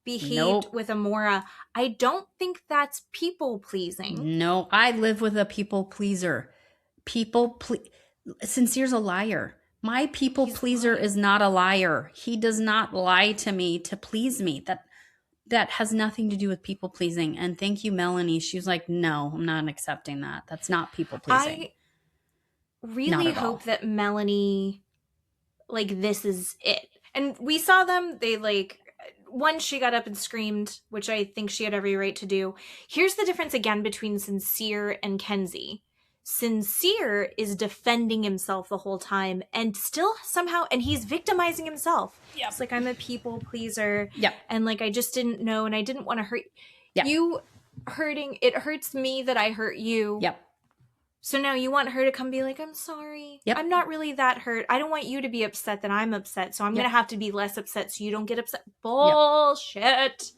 behaved with Amora. I don't think that's people pleasing. No, I live with a people pleaser. Sincere's a liar. My people pleaser is not a liar. He does not lie to me to please me. That has nothing to do with people pleasing. And thank you, Melanie. She was like, no, I'm not accepting that. That's not people pleasing. I really hope that Melanie, like, this is it. And we saw them, they like, once she got up and screamed, which I think she had every right to do. Here's the difference again between Sincere and Kenzie. Sincere is defending himself the whole time and still somehow, and he's victimizing himself. Yep. It's like, I'm a people pleaser. Yep. And like, I just didn't know, and I didn't want to hurt you. It hurts me that I hurt you. Yep. So now you want her to come be like, I'm sorry. Yep. I'm not really that hurt. I don't want you to be upset that I'm upset. So I'm going to have to be less upset so you don't get upset. Bullshit.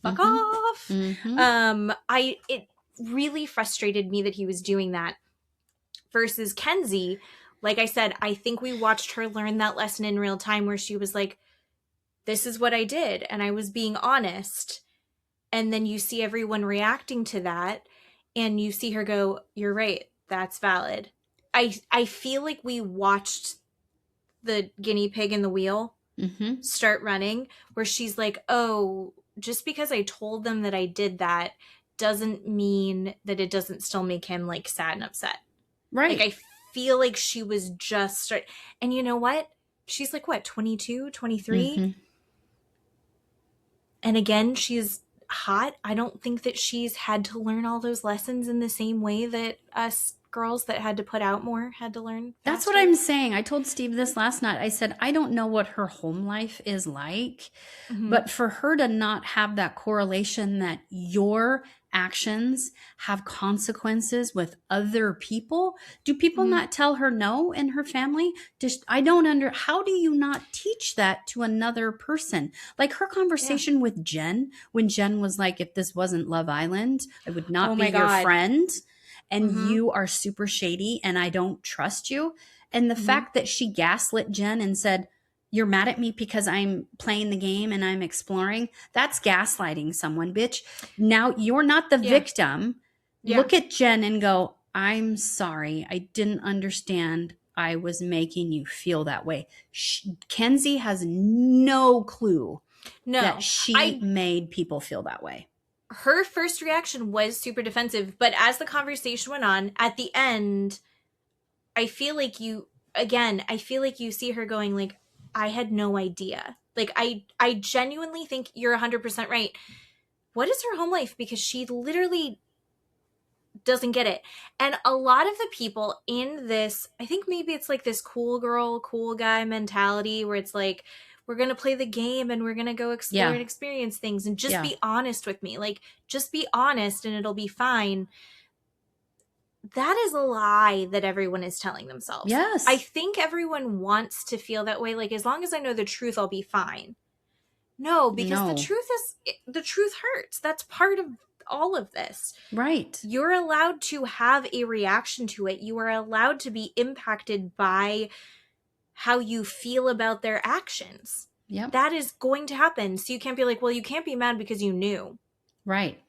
Fuck off. It really frustrated me that he was doing that. Versus Kenzie, like I said, I think we watched her learn that lesson in real time where she was like, this is what I did. And I was being honest. And then you see everyone reacting to that. And you see her go, you're right. That's valid. I feel like we watched the guinea pig in the wheel start running, where she's like, oh, just because I told them that I did that doesn't mean that it doesn't still make him like sad and upset. Right. Like, I feel like she was just and you know what? She's like, what, 22, 23? And again, she's hot. I don't think that she's had to learn all those lessons in the same way that us girls that had to put out more had to learn. That's what I'm saying. I told Steve this last night. I said, I don't know what her home life is like, but for her to not have that correlation that your actions have consequences with other people. Do people not tell her no in her family? How do you not teach that to another person? Like her conversation with Jen, when Jen was like, if this wasn't Love Island, I would not be your friend. And you are super shady and I don't trust you. And the fact that she gaslit Jen and said, you're mad at me because I'm playing the game and I'm exploring. That's gaslighting someone, bitch. Now you're not the victim. Yeah. Look at Jen and go, I'm sorry. I didn't understand. I was making you feel that way. Kenzie has no clue that she made people feel that way. Her first reaction was super defensive, but as the conversation went on, at the end, I feel like you see her going like, I had no idea. Like, I genuinely think you're 100% right. What is her home life? Because she literally doesn't get it. And a lot of the people in this, I think maybe it's like this cool girl, cool guy mentality where it's like, we're going to play the game and we're going to go explore and experience things and just be honest with me. Like, just be honest and it'll be fine. that is a lie that everyone is telling themselves. Yes. I think everyone wants to feel that way. Like, as long as I know the truth, I'll be fine. No, because the truth hurts. That's part of all of this. Right. You're allowed to have a reaction to it. You are allowed to be impacted by how you feel about their actions. Yep. That is going to happen. So you can't be like, well, you can't be mad because you knew. Right.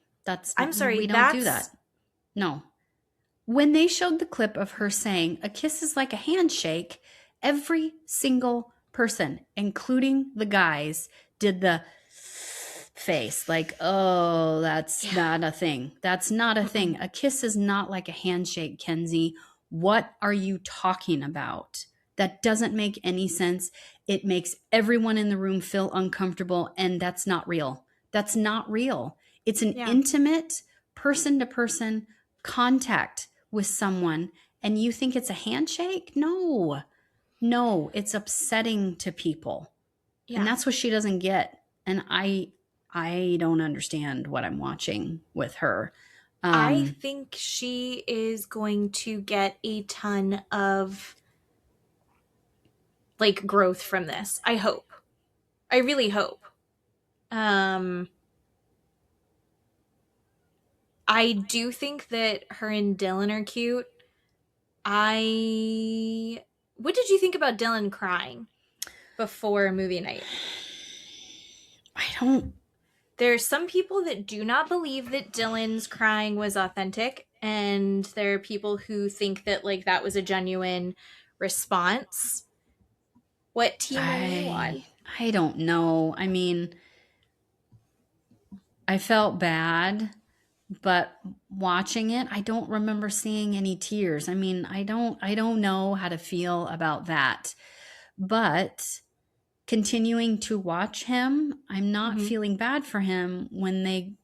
I'm sorry. We don't do that. No. When they showed the clip of her saying a kiss is like a handshake, every single person, including the guys, did the face like, oh, that's not a thing. That's not a thing. A kiss is not like a handshake, Kenzie. What are you talking about? That doesn't make any sense. It makes everyone in the room feel uncomfortable, and that's not real. That's not real. It's an intimate person-to-person contact with someone, and you think it's a handshake? No, it's upsetting to people. Yeah. And that's what she doesn't get. And I don't understand what I'm watching with her. I think she is going to get a ton of like growth from this. I hope. I really hope. I do think that her and Dylan are cute. What did you think about Dylan crying before movie night? There's some people that do not believe that Dylan's crying was authentic, and there are people who think that like that was a genuine response. What team are you on? I don't know. I mean, I felt bad, but watching it, I don't remember seeing any tears. I mean, I don't know how to feel about that. But continuing to watch him, I'm not feeling bad for him when they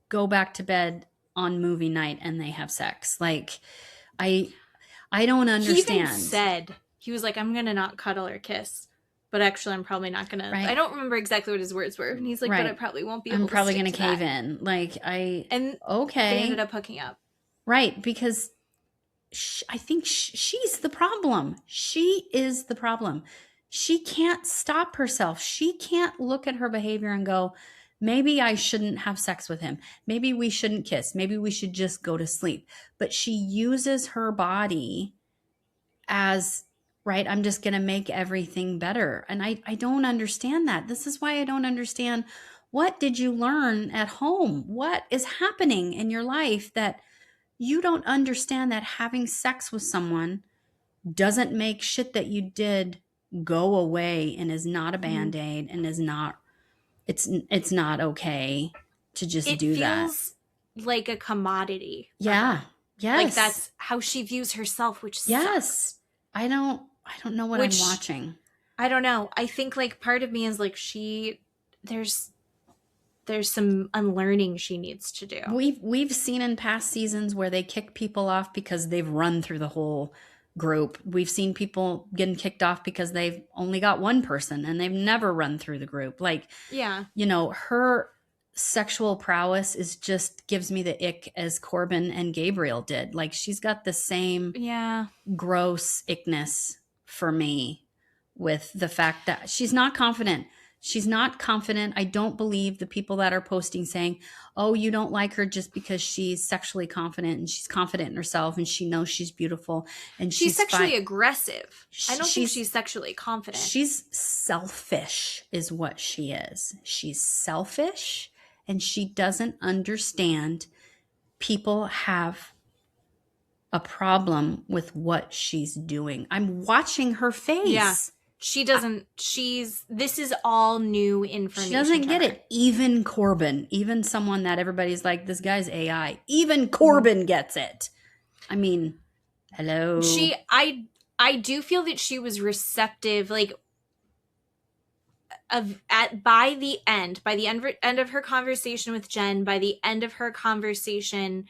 go back to bed on movie night and they have sex. Like, I don't understand. He even said, he was like, I'm going to not cuddle or kiss, but actually I'm probably not going to. I don't remember exactly what his words were. And he's like, but I probably won't be able to. I'm probably going to cave in. Like, and okay. They ended up hooking up. Right. Because I think she's the problem. She is the problem. She can't stop herself. She can't look at her behavior and go, maybe I shouldn't have sex with him. Maybe we shouldn't kiss. Maybe we should just go to sleep. But she uses her body as, right, I'm just going to make everything better. And I don't understand that. This is why I don't understand. What did you learn at home? What is happening in your life that you don't understand that having sex with someone doesn't make shit that you did go away and is not a Band-Aid and is not, it's not okay to just do that. It feels like a commodity. Yeah. Yes. Like that's how she views herself, which sucks. I don't know what I'm watching. I don't know. I think like part of me is like there's some unlearning she needs to do. We've seen in past seasons where they kick people off because they've run through the whole group. We've seen people getting kicked off because they've only got one person and they've never run through the group. Like, you know, her sexual prowess gives me the ick as Corbin and Gabriel did. Like, she's got the same gross ickness for me with the fact that she's not confident. She's not confident. I don't believe the people that are posting saying, oh, you don't like her just because she's sexually confident and she's confident in herself and she knows she's beautiful and she's sexually aggressive. I don't think she's sexually confident. She's selfish is what she is. She's selfish and she doesn't understand people have a problem with what she's doing. I'm watching her face. Yeah. She doesn't, this is all new information. She doesn't get it. Even Corbin, even someone that everybody's like, this guy's AI, even Corbin gets it. I mean, hello. I do feel that she was receptive, like, by the end of her conversation with Jen, by the end of her conversation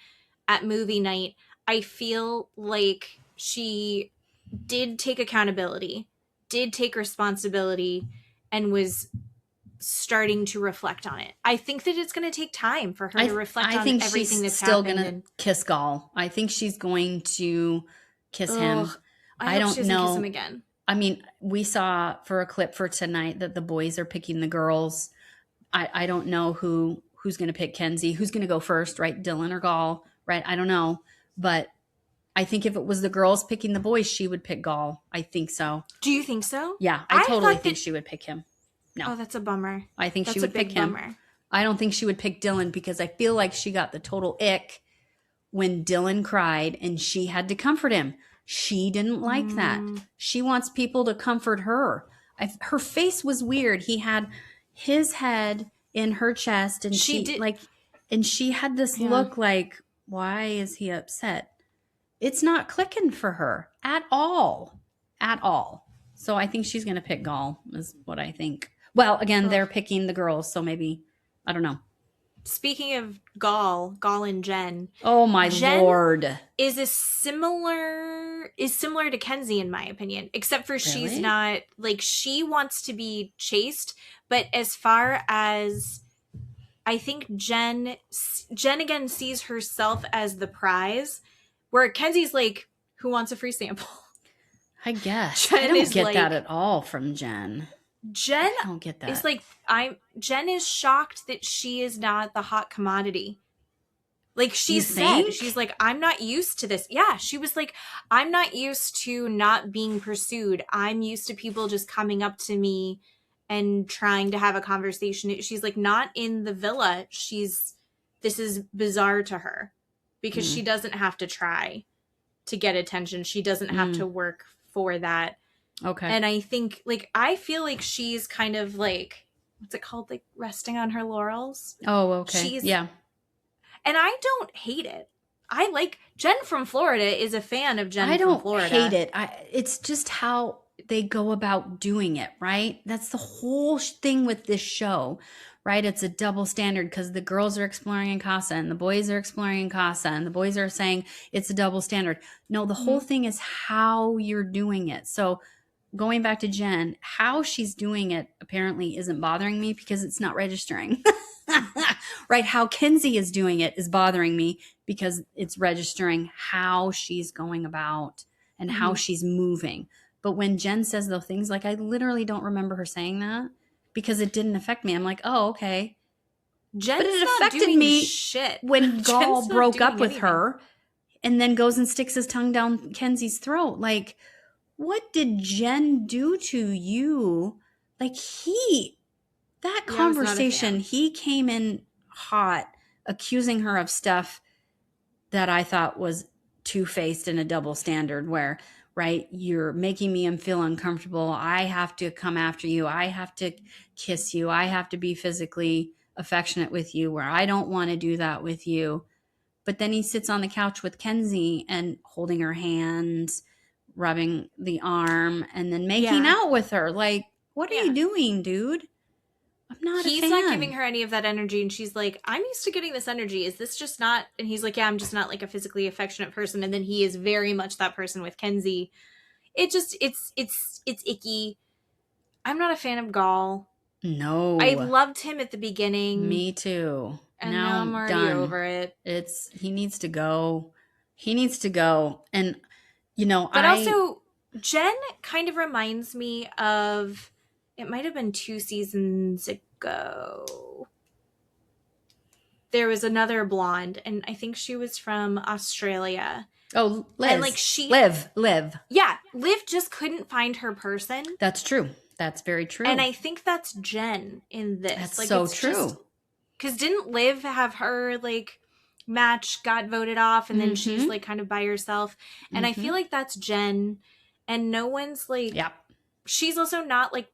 at movie night, I feel like she did take accountability, did take responsibility, and was starting to reflect on it. I think that it's going to take time for her to reflect on everything that's still happened. Gonna kiss Gall. I think she's going to kiss him. I don't know. Kiss him again. I mean, we saw for a clip for tonight that the boys are picking the girls. I don't know who's going to pick Kenzie, who's going to go first, right? Dylan or Gall, right? I don't know. But I think if it was the girls picking the boys, she would pick Gall. I think so. Do you think so? Yeah, I totally think she would pick him. No. Oh, that's a bummer. I think she would pick him. Bummer. I don't think she would pick Dylan because I feel like she got the total ick when Dylan cried and she had to comfort him. She didn't like that. She wants people to comfort her. Her face was weird. He had his head in her chest and she had this look like, why is he upset? It's not clicking for her at all. At all. So I think she's going to pick Gall is what I think. Well, again, they're picking the girls, so maybe, I don't know. Speaking of Gall and Jen. Oh my Lord. Is similar to Kenzie in my opinion, except for she's not, like, she wants to be chased, but as far as I think Jen again sees herself as the prize, where Kenzie's like, who wants a free sample? I guess. I don't get that at all from Jen. Jen, I don't get that. It's like Jen is shocked that she is not the hot commodity. Like she said, she's like, I'm not used to this. Yeah, she was like, I'm not used to not being pursued. I'm used to people just coming up to me and trying to have a conversation. She's like, not in the villa. This is bizarre to her because she doesn't have to try to get attention. She doesn't have to work for that. Okay. And I think, like, I feel like she's kind of like, what's it called? Like resting on her laurels. Oh, okay. Yeah. And I don't hate it. I like Jen from Florida is a fan of Jen from Florida. I don't hate it. It's just how they go about doing it, right? That's the whole thing with this show, right? It's a double standard because the girls are exploring in Casa and the boys are exploring in Casa and the boys are saying it's a double standard. No, the whole thing is how you're doing it. So going back to Jen, how she's doing it apparently isn't bothering me because it's not registering. Right? How Kenzie is doing it is bothering me because it's registering how she's going about and how she's moving. But when Jen says those things, like, I literally don't remember her saying that because it didn't affect me. I'm like, oh, okay. Jen's but it not affected doing me shit. When Gall broke up with her and then goes and sticks his tongue down Kenzie's throat. Like, what did Jen do to you? Like, that conversation, he came in hot, accusing her of stuff that I thought was two-faced and a double standard where, right, you're making me feel uncomfortable. I have to come after you. I have to kiss you. I have to be physically affectionate with you where I don't want to do that with you. But then he sits on the couch with Kenzie and holding her hands, rubbing the arm, and then making out with her. Like, what are you doing, dude? I'm not a fan. He's not giving her any of that energy, and she's like, I'm used to getting this energy. Is this just not? And he's like, yeah, I'm just not like a physically affectionate person. And then he is very much that person with Kenzie. It just, it's icky. I'm not a fan of Gall. No. I loved him at the beginning. Me too. And now I'm already over it. He needs to go. He needs to go. And, you know, but also, Jen kind of reminds me of, it might have been 2 seasons ago. There was another blonde, and I think she was from Australia. Oh, Liv. And like Liv. Yeah, Liv just couldn't find her person. That's true. That's very true. And I think that's Jen in this. That's like, so true. Because didn't Liv have her like match got voted off, and then she's like kind of by herself? And I feel like that's Jen, and no one's like. Yeah. She's also not like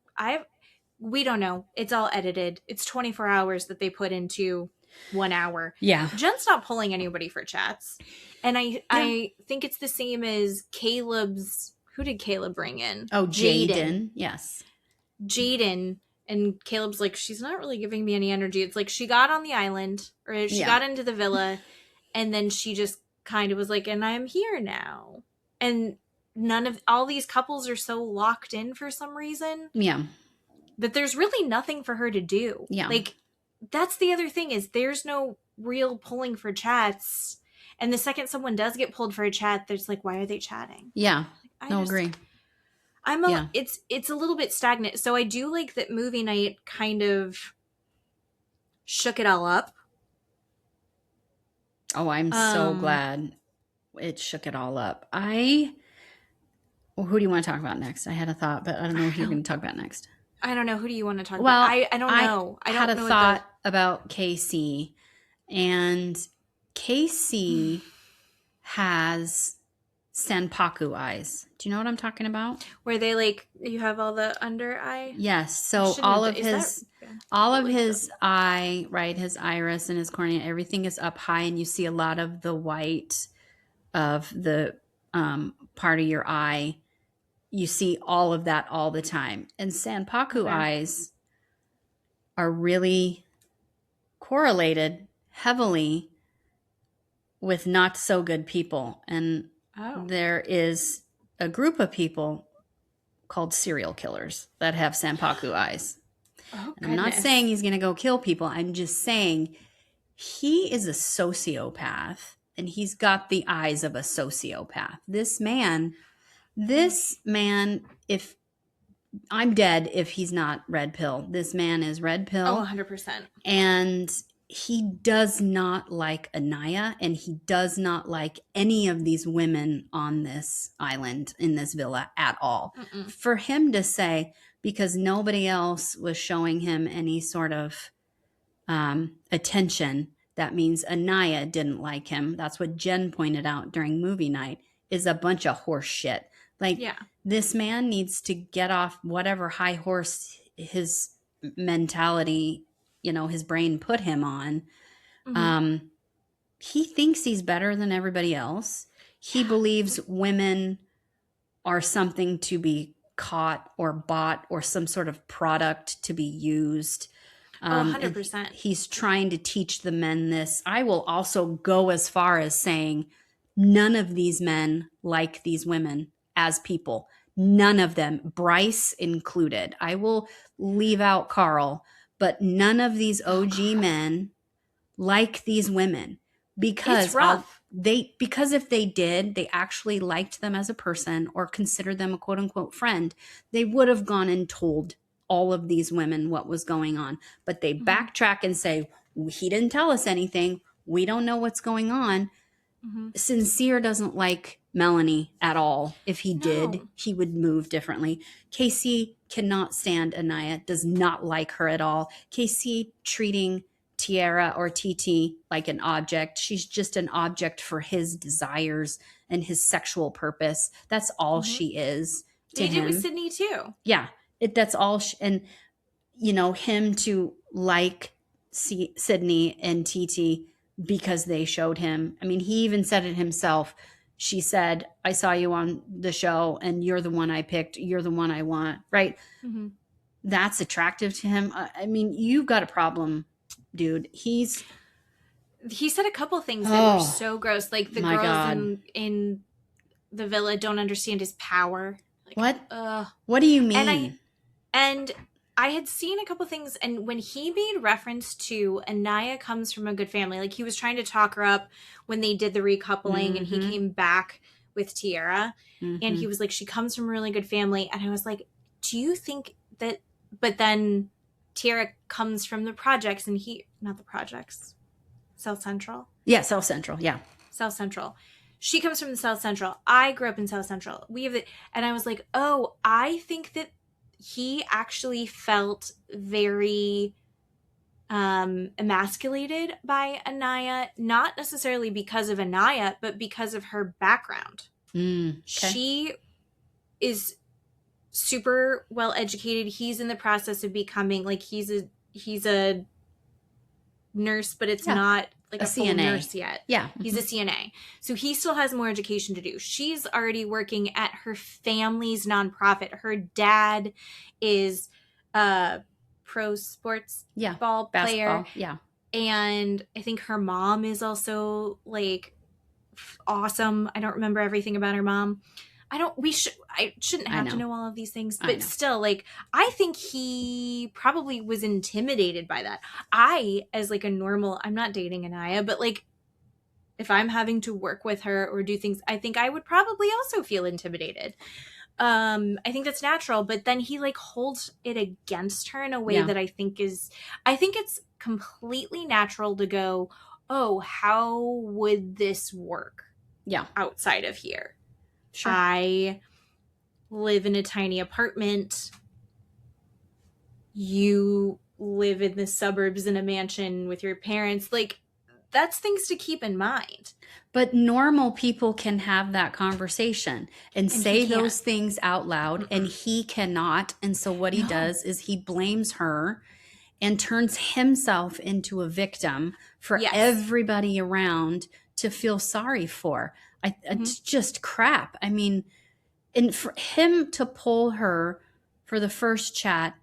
we don't know. It's all edited. It's 24 hours that they put into 1 hour. Yeah. Jen's not pulling anybody for chats. And I think it's the same as Caleb's. Who did Caleb bring in? Oh, Jaden. Yes. Jaden. And Caleb's like, she's not really giving me any energy. It's like she got on the island, or she got into the villa, and then she just kind of was like, and I'm here now. And all these couples are so locked in for some reason. Yeah. that there's really nothing for her to do. Yeah. Like, that's the other thing, is there's no real pulling for chats. And the second someone does get pulled for a chat, there's like, why are they chatting? Yeah. Agree. It's a little bit stagnant. So I do like that movie night kind of shook it all up. Oh, I'm so glad it shook it all up. Who do you want to talk about next? I had a thought, but I don't know who you're going to talk about next. I don't know. Who do you want to talk about? I don't know. I had a thought about Casey, and Casey has Sanpaku eyes. Do you know what I'm talking about? Where they like, you have all the under eye? Yes. So all of his eye, right, his iris and his cornea, everything is up high, and you see a lot of the white of the part of your eye. You see all of that all the time. And Sanpaku eyes are really correlated heavily with not so good people. And there is a group of people called serial killers that have Sanpaku eyes. Oh, I'm not saying he's going to go kill people. I'm just saying he is a sociopath, and he's got the eyes of a sociopath. This man, if I'm dead if he's not red pill. This man is red pill. Oh, 100%. And he does not like Anaya, and he does not like any of these women on this island, in this villa at all. Mm-mm. For him to say, because nobody else was showing him any sort of attention, that means Anaya didn't like him. That's what Jen pointed out during movie night, is a bunch of horse shit. Like, this man needs to get off whatever high horse his mentality, his brain put him on. Mm-hmm. He thinks he's better than everybody else. He believes women are something to be caught or bought, or some sort of product to be used. 100%. He's trying to teach the men this. I will also go as far as saying none of these men like these women as people. None of them, Bryce included. I will leave out Carl, but none of these OG men like these women, because it's rough. Because if they did, they actually liked them as a person or considered them a quote unquote friend, they would have gone and told all of these women what was going on. But they backtrack and say, he didn't tell us anything. We don't know what's going on. Mm-hmm. Sincere doesn't like Melanie at all. If he did, he would move differently. Casey cannot stand Anaya, does not like her at all. Casey treating Tiara or TT like an object. She's just an object for his desires and his sexual purpose. That's all she is to him. He did with Sydney too. Yeah, that's all. And him to like Sydney and TT because they showed him. I mean, he even said it himself. She said, I saw you on the show and you're the one I picked. You're the one I want. Right. Mm-hmm. That's attractive to him. I mean, you've got a problem, dude. He said a couple things that were so gross. Like, the girls in the villa don't understand his power. Like, what do you mean? And I had seen a couple things, and when he made reference to Anaya comes from a good family, like, he was trying to talk her up when they did the recoupling, and he came back with Tiara, and he was like, she comes from a really good family. And I was like, do you think that, but then Tiara comes from the projects, and not the projects, South Central. Yeah, South Central. Yeah. South Central. She comes from the South Central. I grew up in South Central. And I was like, oh, I think that he actually felt very emasculated by Anaya, not necessarily because of Anaya, but because of her background. Okay. She is super well educated. He's in the process of becoming, like, he's a nurse, but it's not like a full CNA nurse yet. Yeah. He's a CNA. So he still has more education to do. She's already working at her family's nonprofit. Her dad is a pro sports ball player. Basketball. Yeah. And I think her mom is also, like, awesome. I don't remember everything about her mom. I shouldn't have to know all of these things, but know. still, like, I think he probably was intimidated by that. I, as like a normal, I'm not dating Anaya, but like, if I'm having to work with her or do things, I think I would probably also feel intimidated. I think that's natural, but then he like holds it against her in a way that I think it's completely natural to go, oh, how would this work? Yeah. Outside of here. Sure. I live in a tiny apartment. You live in the suburbs in a mansion with your parents. Like, that's things to keep in mind. But normal people can have that conversation and say those things out loud, and he cannot. And so what he does is he blames her and turns himself into a victim for everybody around to feel sorry for. It's just crap. I mean, and for him to pull her for the first chat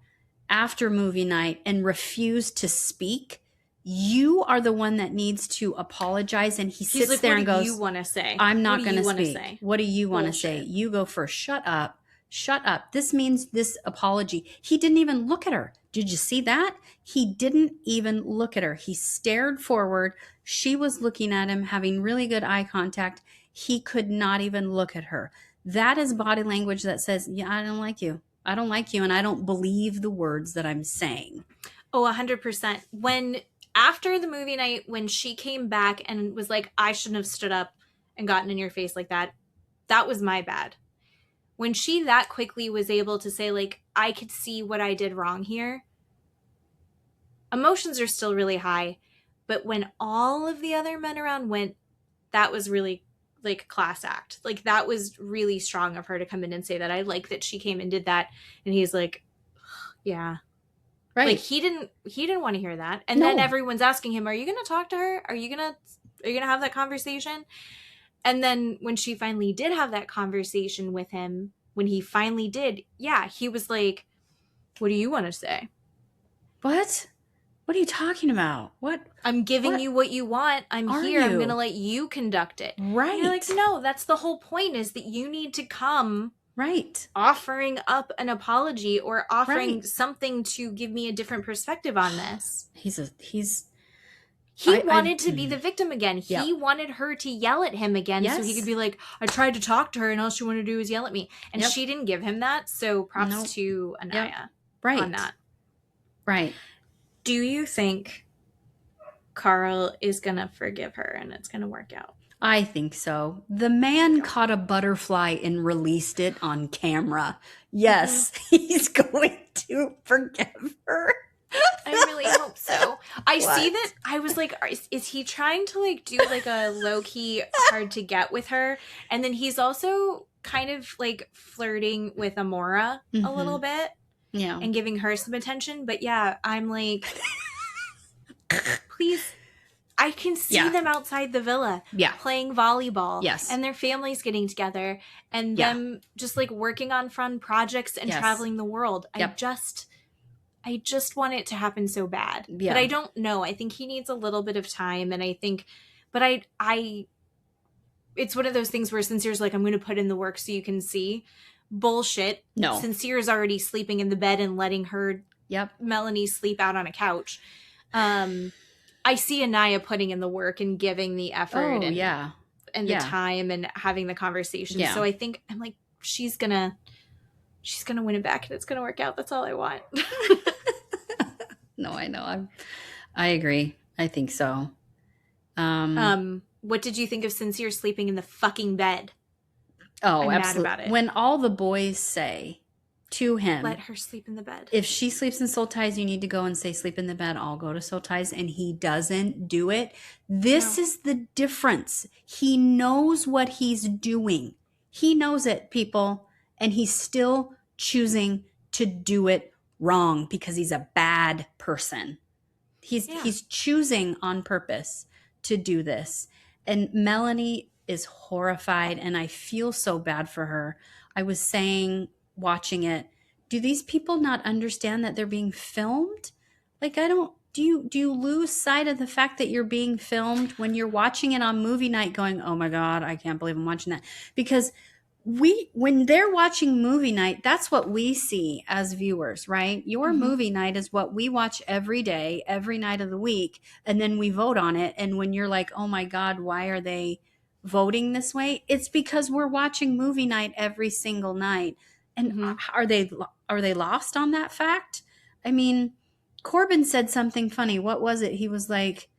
after movie night and refuse to speak, you are the one that needs to apologize. And he sits like, there and goes, what do you want to say? I'm not going to speak. What do you want to say? You go first. Shut up. Shut up. This means this apology. He didn't even look at her. Did you see that? He didn't even look at her. He stared forward. She was looking at him, having really good eye contact. He could not even look at her. That is body language that says, yeah, I don't like you. I don't like you, and I don't believe the words that I'm saying. Oh, 100%. When after the movie night, when she came back and was like, I shouldn't have stood up and gotten in your face like that, that was my bad. When she that quickly was able to say, like, I could see what I did wrong here, emotions are still really high. But when all of the other men around went, that was really, like, class act. Like, that was really strong of her to come in and say that. I like that she came and did that. And he's like, yeah. Right. Like, he didn't want to hear that. And then everyone's asking him, are you going to talk to her? Are you going to have that conversation? And then when she finally did have that conversation with him, when he finally did, he was like, what do you want to say? What? What are you talking about? What? I'm giving you what you want. I'm here. I'm going to let you conduct it. Right. And you're like, no, that's the whole point, is that you need to come offering up an apology or offering something to give me a different perspective on this. He wanted to be the victim again. He wanted her to yell at him again so he could be like, I tried to talk to her and all she wanted to do was yell at me. And she didn't give him that. So props to Anaya on that. Right. Do you think Carl is going to forgive her and it's going to work out? I think so. The man caught a butterfly and released it on camera. Yes, he's going to forgive her. I really hope so. I see that. I was like, is he trying to like do like a low-key hard to get with her? And then he's also kind of like flirting with Amora a little bit. Yeah. And giving her some attention. But yeah, I'm like, please. I can see them outside the villa playing volleyball. Yes. And their families getting together and them just like working on fun projects and traveling the world. I just want it to happen so bad. Yeah. But I don't know. I think he needs a little bit of time. And I think, but I it's one of those things where Sincere's like, I'm going to put in the work so you can see. Bullshit. No. Sincere's already sleeping in the bed and letting her, Melanie, sleep out on a couch. I see Anaya putting in the work and giving the effort and the time and having the conversation. Yeah. So I think I'm like, she's gonna win it back and it's gonna work out. That's all I want. No, I know. I agree. I think so. What did you think of Sincere sleeping in the fucking bed? Oh, I'm absolutely. mad about it. When all the boys say to him, let her sleep in the bed. If she sleeps in Soul Ties, you need to go and say, sleep in the bed. I'll go to Soul Ties. And he doesn't do it. This is the difference. He knows what he's doing. He knows it, people. And he's still choosing to do it wrong because he's a bad person. He's choosing on purpose to do this. And Melanie is horrified, and I feel so bad for her. I was saying, watching it, do these people not understand that they're being filmed? Like, do you lose sight of the fact that you're being filmed when you're watching it on movie night going, oh my God, I can't believe I'm watching that? Because when they're watching movie night, that's what we see as viewers, right? Your movie night is what we watch every day, every night of the week, and then we vote on it. And when you're like, oh my God, why are they voting this way? It's because we're watching movie night every single night. And are they lost on that fact? I mean, Corbin said something funny. What was it? He was like,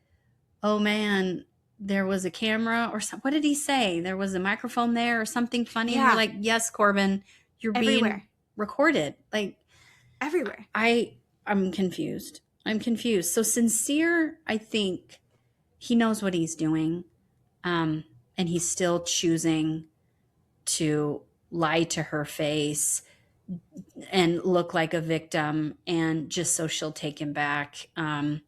oh man, there was a camera or something. What did he say? There was a microphone there or something funny. Yeah. And we're like, yes, Corbin, you're everywhere. Being recorded. Like everywhere. I'm confused. So Sincere, I think he knows what he's doing. And he's still choosing to lie to her face and look like a victim, and just so she'll take him back, and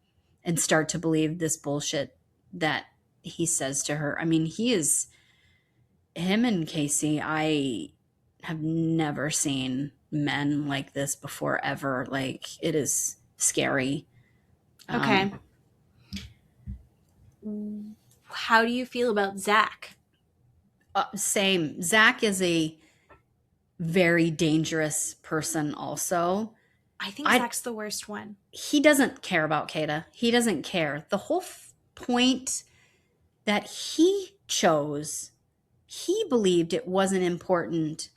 start to believe this bullshit that he says to her. I mean, him and Casey, I have never seen men like this before, ever. Like, it is scary. Okay. How do you feel about Zack? Same. Zack is a very dangerous person also. I think Zack's the worst one. He doesn't care about Kata. He doesn't care. The whole point that he chose, he believed it wasn't important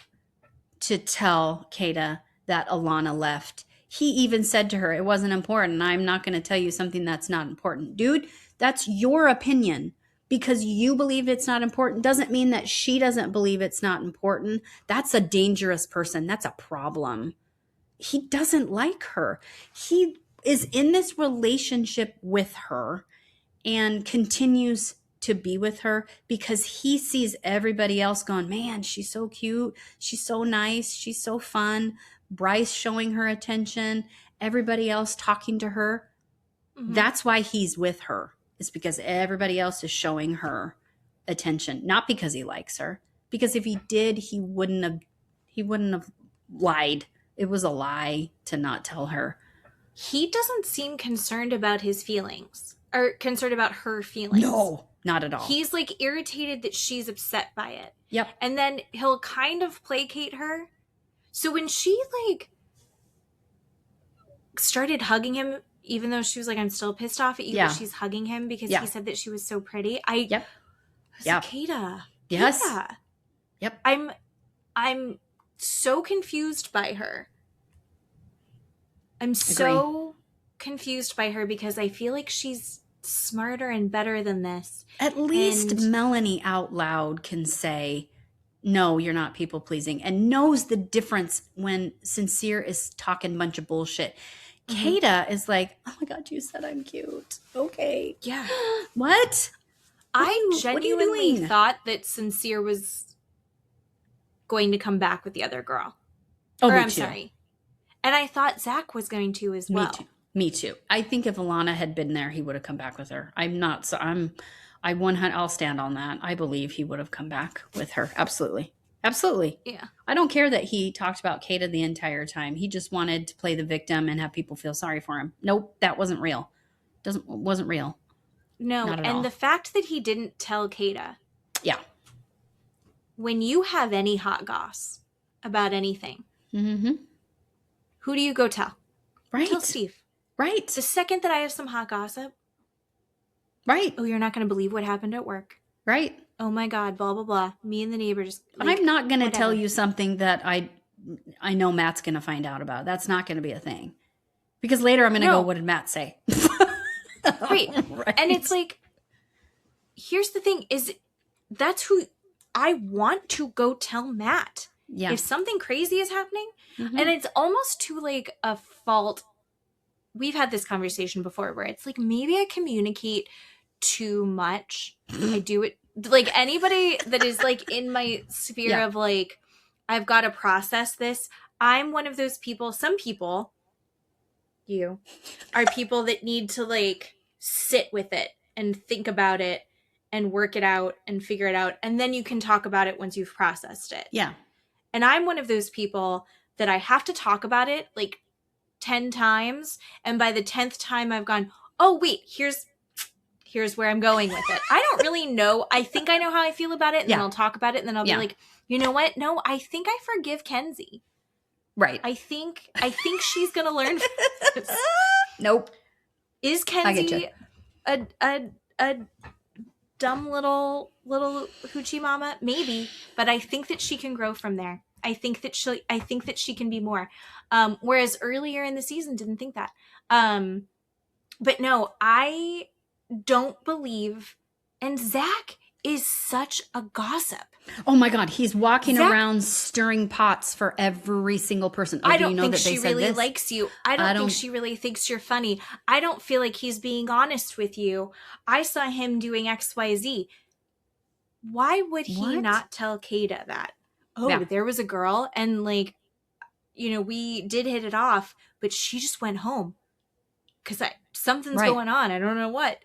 to tell Kata that Alana left. He even said to her, it wasn't important. I'm not going to tell you something that's not important. Dude, that's your opinion. Because you believe it's not important doesn't mean that she doesn't believe it's not important. That's a dangerous person. That's a problem. He doesn't like her. He is in this relationship with her and continues to be with her because he sees everybody else going, man, she's so cute. She's so nice. She's so fun. Bryce showing her attention. Everybody else talking to her. That's why he's with her. Is because everybody else is showing her attention, not because he likes her. Because if he did, he wouldn't have lied. It was a lie to not tell her. He doesn't seem concerned about his feelings or concerned about her feelings. No, not at all. He's like irritated that she's upset by it. Yep. And then he'll kind of placate her. So when she like started hugging him, even though she was like, I'm still pissed off at you, but she's hugging him because he said that she was so pretty. I was like, Kata. Yes. Kata. Yep. I'm so confused by her. I'm so confused by her because I feel like she's smarter and better than this. At least Melanie out loud can say, no, you're not people pleasing, and knows the difference when Sincere is talking a bunch of bullshit. Kata is like, oh my God, you said I'm cute. Okay. Yeah. What? I genuinely thought that Sincere was going to come back with the other girl. Oh, I'm sorry. And I thought Zack was going to as well. Me too. I think if Alana had been there, he would have come back with her. I'll stand on that. I believe he would have come back with her. Absolutely. Absolutely. Yeah. I don't care that he talked about Kata the entire time. He just wanted to play the victim and have people feel sorry for him. Nope, that wasn't real. Wasn't real. No, and the fact that he didn't tell Kata. Yeah. When you have any hot goss about anything, who do you go tell? Right. Tell Steve. Right. The second that I have some hot gossip. Right. Oh, you're not going to believe what happened at work. Right. Oh my God, blah, blah, blah. Me and the neighbor just... Like, I'm not going to tell you something that I know Matt's going to find out about. That's not going to be a thing. Because later I'm going to go, what did Matt say? Right. And it's like, here's the thing, is that's who I want to go tell Matt. Yeah. If something crazy is happening, and it's almost to like a fault. We've had this conversation before where it's like, maybe I communicate too much. I do it. Like anybody that is like in my sphere of like, I've got to process this. I'm one of those people. Some people, you, are people that need to like sit with it and think about it and work it out and figure it out. And then you can talk about it once you've processed it. Yeah. And I'm one of those people that I have to talk about it like 10 times. And by the 10th time I've gone, oh, wait, here's here's where I'm going with it. I don't really know. I think I know how I feel about it, and then I'll talk about it, and then I'll be like, you know what? No, I think I forgive Kenzie. Right. I think she's gonna learn from this. Nope. Is Kenzie a dumb little hoochie mama? Maybe, but I think that she can grow from there. I think that she can be more. Whereas earlier in the season didn't think that. But no, I don't believe, and Zack is such a gossip. Oh my God, he's walking around stirring pots for every single person. I don't think she really likes you. I don't think she really thinks you're funny. I don't feel like he's being honest with you. I saw him doing XYZ. Why would he not tell Kata that? Oh, there was a girl, and like, you know, we did hit it off, but she just went home because something's going on. I don't know what.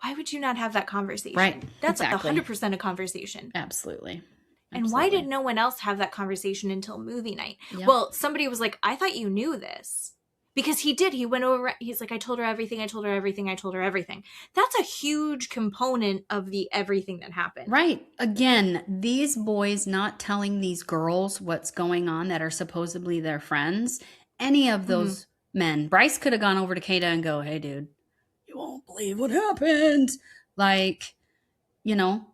Why would you not have that conversation? Right. That's exactly. 100% a conversation. Absolutely. And why did no one else have that conversation until movie night? Yep. Well, somebody was like, I thought you knew this. Because he did. He went over, he's like, I told her everything. That's a huge component of the everything that happened. Right. Again, these boys not telling these girls what's going on that are supposedly their friends. Any of those men. Bryce could have gone over to Kata and go, hey, dude, you won't believe what happened. Like, you know,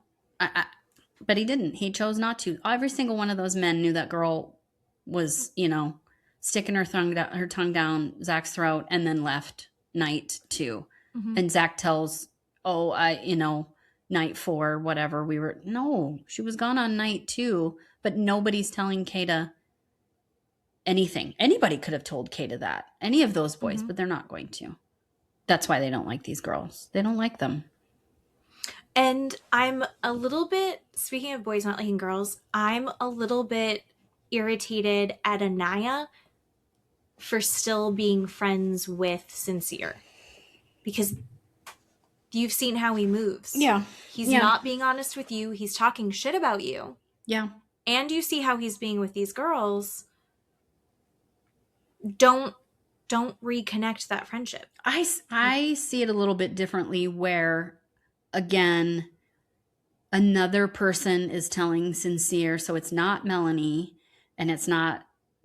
but he didn't. He chose not to. Every single one of those men knew that girl was, you know, sticking her tongue down Zach's throat and then left night 2. And Zack tells, night 4, whatever. No, she was gone on night 2, but nobody's telling Kata anything. Anybody could have told Kata that. Any of those boys, but they're not going to. That's why they don't like these girls. They don't like them. And I'm a little bit, speaking of boys not liking girls, I'm a little bit irritated at Anaya for still being friends with Sincere. Because you've seen how he moves. Yeah. He's not being honest with you. He's talking shit about you. Yeah. And you see how he's being with these girls. Don't reconnect that friendship. I see it a little bit differently where, again, another person is telling Sincere, so it's not Melanie and it's not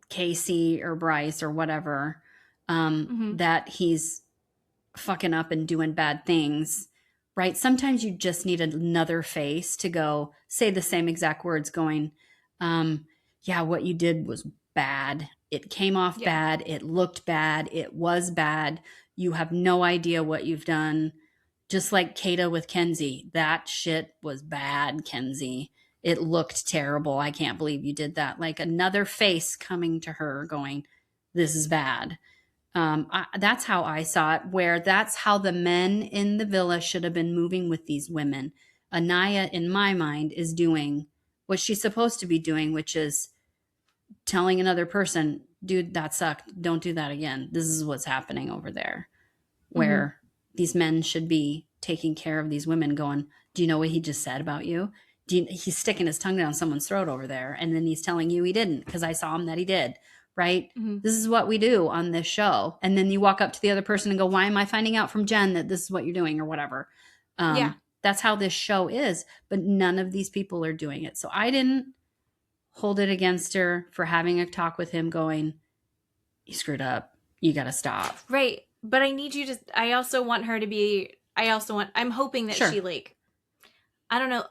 Casey or Bryce or whatever, that he's fucking up and doing bad things, right? Sometimes you just need another face to go say the same exact words going, what you did was bad. It came off bad. It looked bad. It was bad. You have no idea what you've done. Just like Kata with Kenzie. That shit was bad, Kenzie. It looked terrible. I can't believe you did that. Like another face coming to her going, this is bad. That's how I saw it, where that's how the men in the villa should have been moving with these women. Anaya, in my mind, is doing what she's supposed to be doing, which is telling another person, dude, that sucked. Don't do that again. This is what's happening over there. Where these men should be taking care of these women going, do you know what he just said about you? He's sticking his tongue down someone's throat over there. And then he's telling you he didn't because I saw him that he did. Right? This is what we do on this show. And then you walk up to the other person and go, why am I finding out from Jen that this is what you're doing or whatever? That's how this show is. But none of these people are doing it. So I didn't hold it against her for having a talk with him going, you screwed up. You got to stop. Right. But I need you to, I'm hoping that she like, I don't know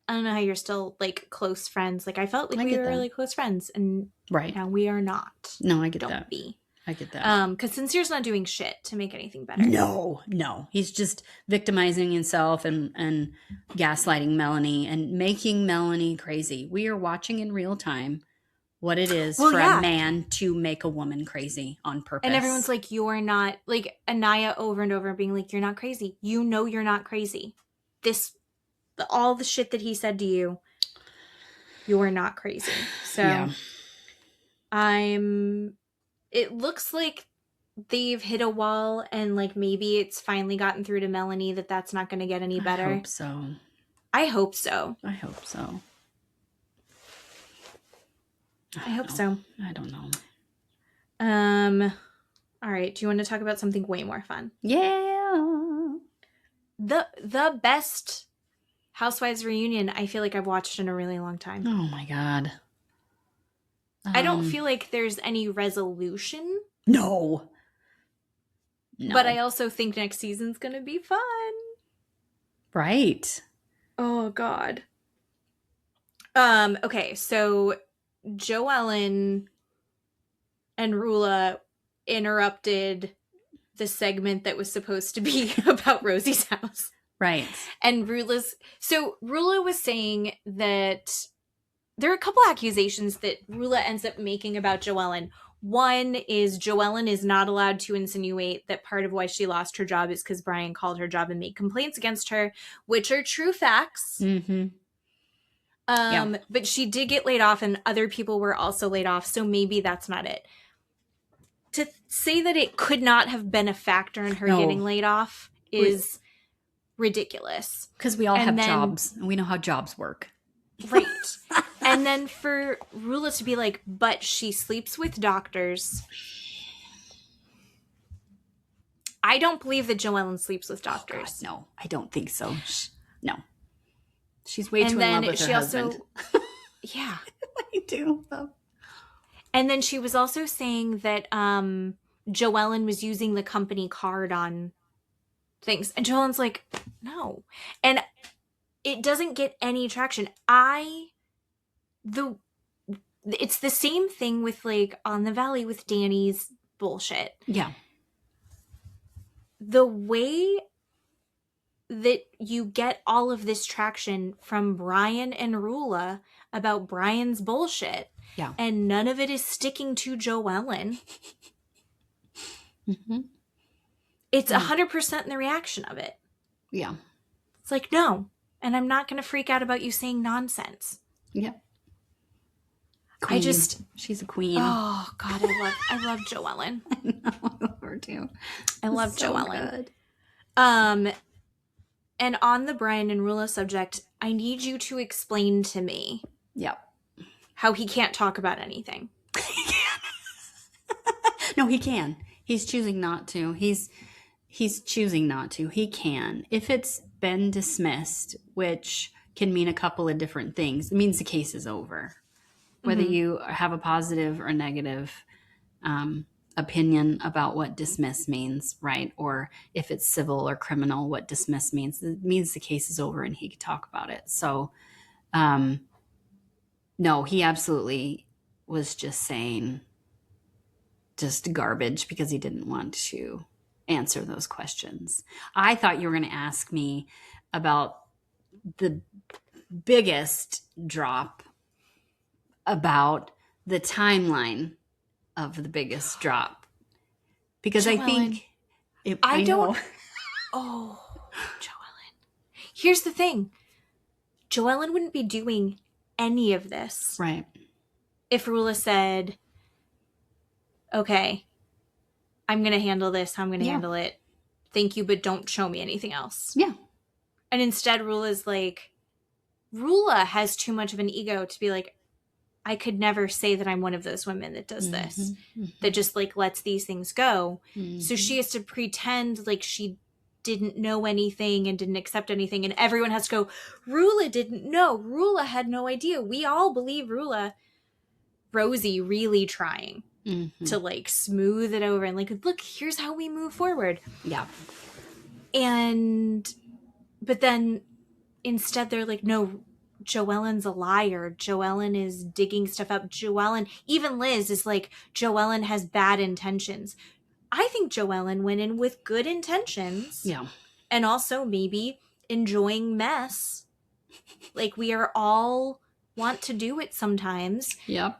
how you're still like close friends. Like I felt like we were really close friends and now we are not. No, I get that. Don't be. I get that. Because Sincere's not doing shit to make anything better. No. He's just victimizing himself and gaslighting Melanie and making Melanie crazy. We are watching in real time what it is for a man to make a woman crazy on purpose. And everyone's like, you're not, like Anaya over and over being like, you're not crazy. You know you're not crazy. All the shit that he said to you, you're not crazy. So it looks like they've hit a wall and like maybe it's finally gotten through to Melanie that's not going to get any better. I hope so. I hope so. I hope so. I don't know. All right. Do you want to talk about something way more fun? Yeah. the best Housewives reunion I feel like I've watched in a really long time. Oh my God. I don't feel like there's any resolution. No. But I also think next season's going to be fun. Right. Oh, God. Okay, so Jo-Ellen and Rulla interrupted the segment that was supposed to be about Rosie's house. Right. And Rulla was saying that there are a couple accusations that Rulla ends up making about Jo-Ellen. One is Jo-Ellen is not allowed to insinuate that part of why she lost her job is because Brian called her job and made complaints against her, which are true facts. Mm-hmm. But she did get laid off and other people were also laid off, so maybe that's not it. To say that it could not have been a factor in her getting laid off is ridiculous. Because we all have jobs and we know how jobs work. Right. And then for Rulla to be like, but she sleeps with doctors. I don't believe that Jo-Ellen sleeps with doctors. Oh God, no, I don't think so. No. She's way too in love with her husband. Yeah. I do. And then she was also saying that Jo-Ellen was using the company card on things. And Jo-Ellen's like, no. And it doesn't get any traction. It's the same thing with like On the Valley with Danny's bullshit. Yeah. The way that you get all of this traction from Brian and Rulla about Brian's bullshit. Yeah. And none of it is sticking to Jo-Ellen. Mm-hmm. It's 100% in the reaction of it. Yeah. It's like, no. And I'm not going to freak out about you saying nonsense. Yeah. Queen. She's a queen. Oh God, I love Jo-Ellen. I know, I love her too. I love so Jo-Ellen. Good. And on the Brian and Rulla subject, I need you to explain to me. Yep. How he can't talk about anything. No, he can. He's choosing not to. He's choosing not to. He can. If it's been dismissed, which can mean a couple of different things, it means the case is over. Whether you have a positive or negative opinion about what dismiss means, right? Or if it's civil or criminal, what dismiss means. It means the case is over and he can talk about it. So, no, he absolutely was just saying just garbage because he didn't want to answer those questions. I thought you were going to ask me about the biggest drop, about the timeline of the biggest drop. Because Jo-Ellen. I think... I don't... Oh, Jo-Ellen. Here's the thing. Jo-Ellen wouldn't be doing any of this. Right. If Rulla said, okay, I'm going to handle this. I'm going to handle it. Thank you, but don't show me anything else. Yeah. And instead, Rulla has too much of an ego to be like, I could never say that I'm one of those women that does this, that just like lets these things go. So she has to pretend like she didn't know anything and didn't accept anything. And everyone has to go, Rulla didn't know. Rulla had no idea. We all believe Rosie really trying to like smooth it over and like, look, here's how we move forward. Yeah. But then instead they're like, no, Jo-Ellen's a liar. Jo-Ellen is digging stuff up. Even Liz is like, Jo-Ellen has bad intentions. I think Jo-Ellen went in with good intentions. Yeah. And also maybe enjoying mess. Like we are all want to do it sometimes. Yep.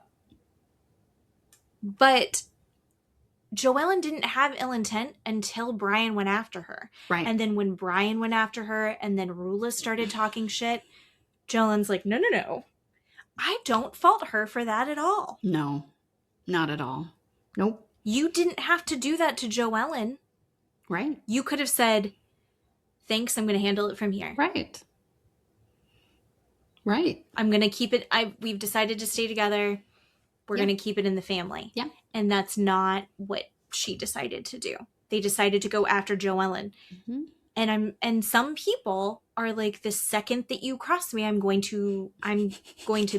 But Jo-Ellen didn't have ill intent until Brian went after her. Right. And then when Brian went after her and then Rulla started talking shit, Jo-Ellen's like, no. I don't fault her for that at all. No, not at all. Nope. You didn't have to do that to Jo-Ellen. Right. You could have said, thanks, I'm going to handle it from here. Right. Right. I'm going to keep it. We've decided to stay together. We're going to keep it in the family. Yeah. And that's not what she decided to do. They decided to go after Jo-Ellen. And some people are like, the second that you cross me, I'm going to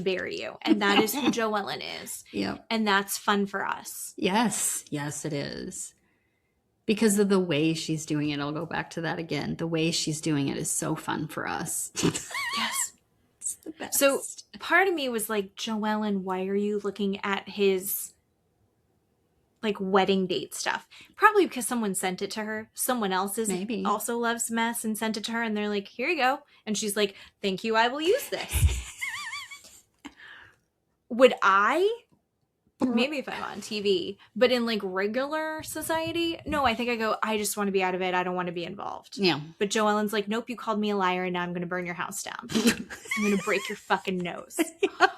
bury you. And that is who Jo-Ellen is. Yep. And that's fun for us. Yes. Yes, it is. Because of the way she's doing it. I'll go back to that again. The way she's doing it is so fun for us. Yes. It's the best. So part of me was like, Jo-Ellen, why are you looking at his like wedding date stuff? Probably because someone sent it to her. Someone else also loves mess and sent it to her, and they're like, here you go. And she's like, thank you, I will use this. Would I? Maybe if I'm on TV, but in like regular society, no, I think I go, I just want to be out of it. I don't want to be involved. Yeah. But Jo-Ellen's like, nope, you called me a liar and now I'm going to burn your house down. I'm going to break your fucking nose. Yep.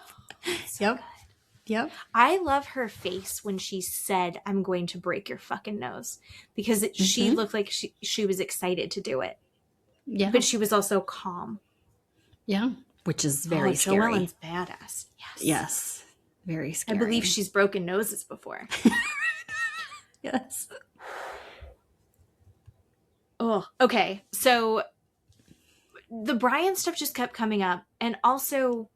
So Yep. good. Yep. I love her face when she said, I'm going to break your fucking nose, because she looked like she was excited to do it. Yeah. But she was also calm. Yeah. Which is very scary. Jo-Ellen's badass. Yes. Yes. Very scary. I believe she's broken noses before. Yes. Oh, okay. So the Brian stuff just kept coming up. And also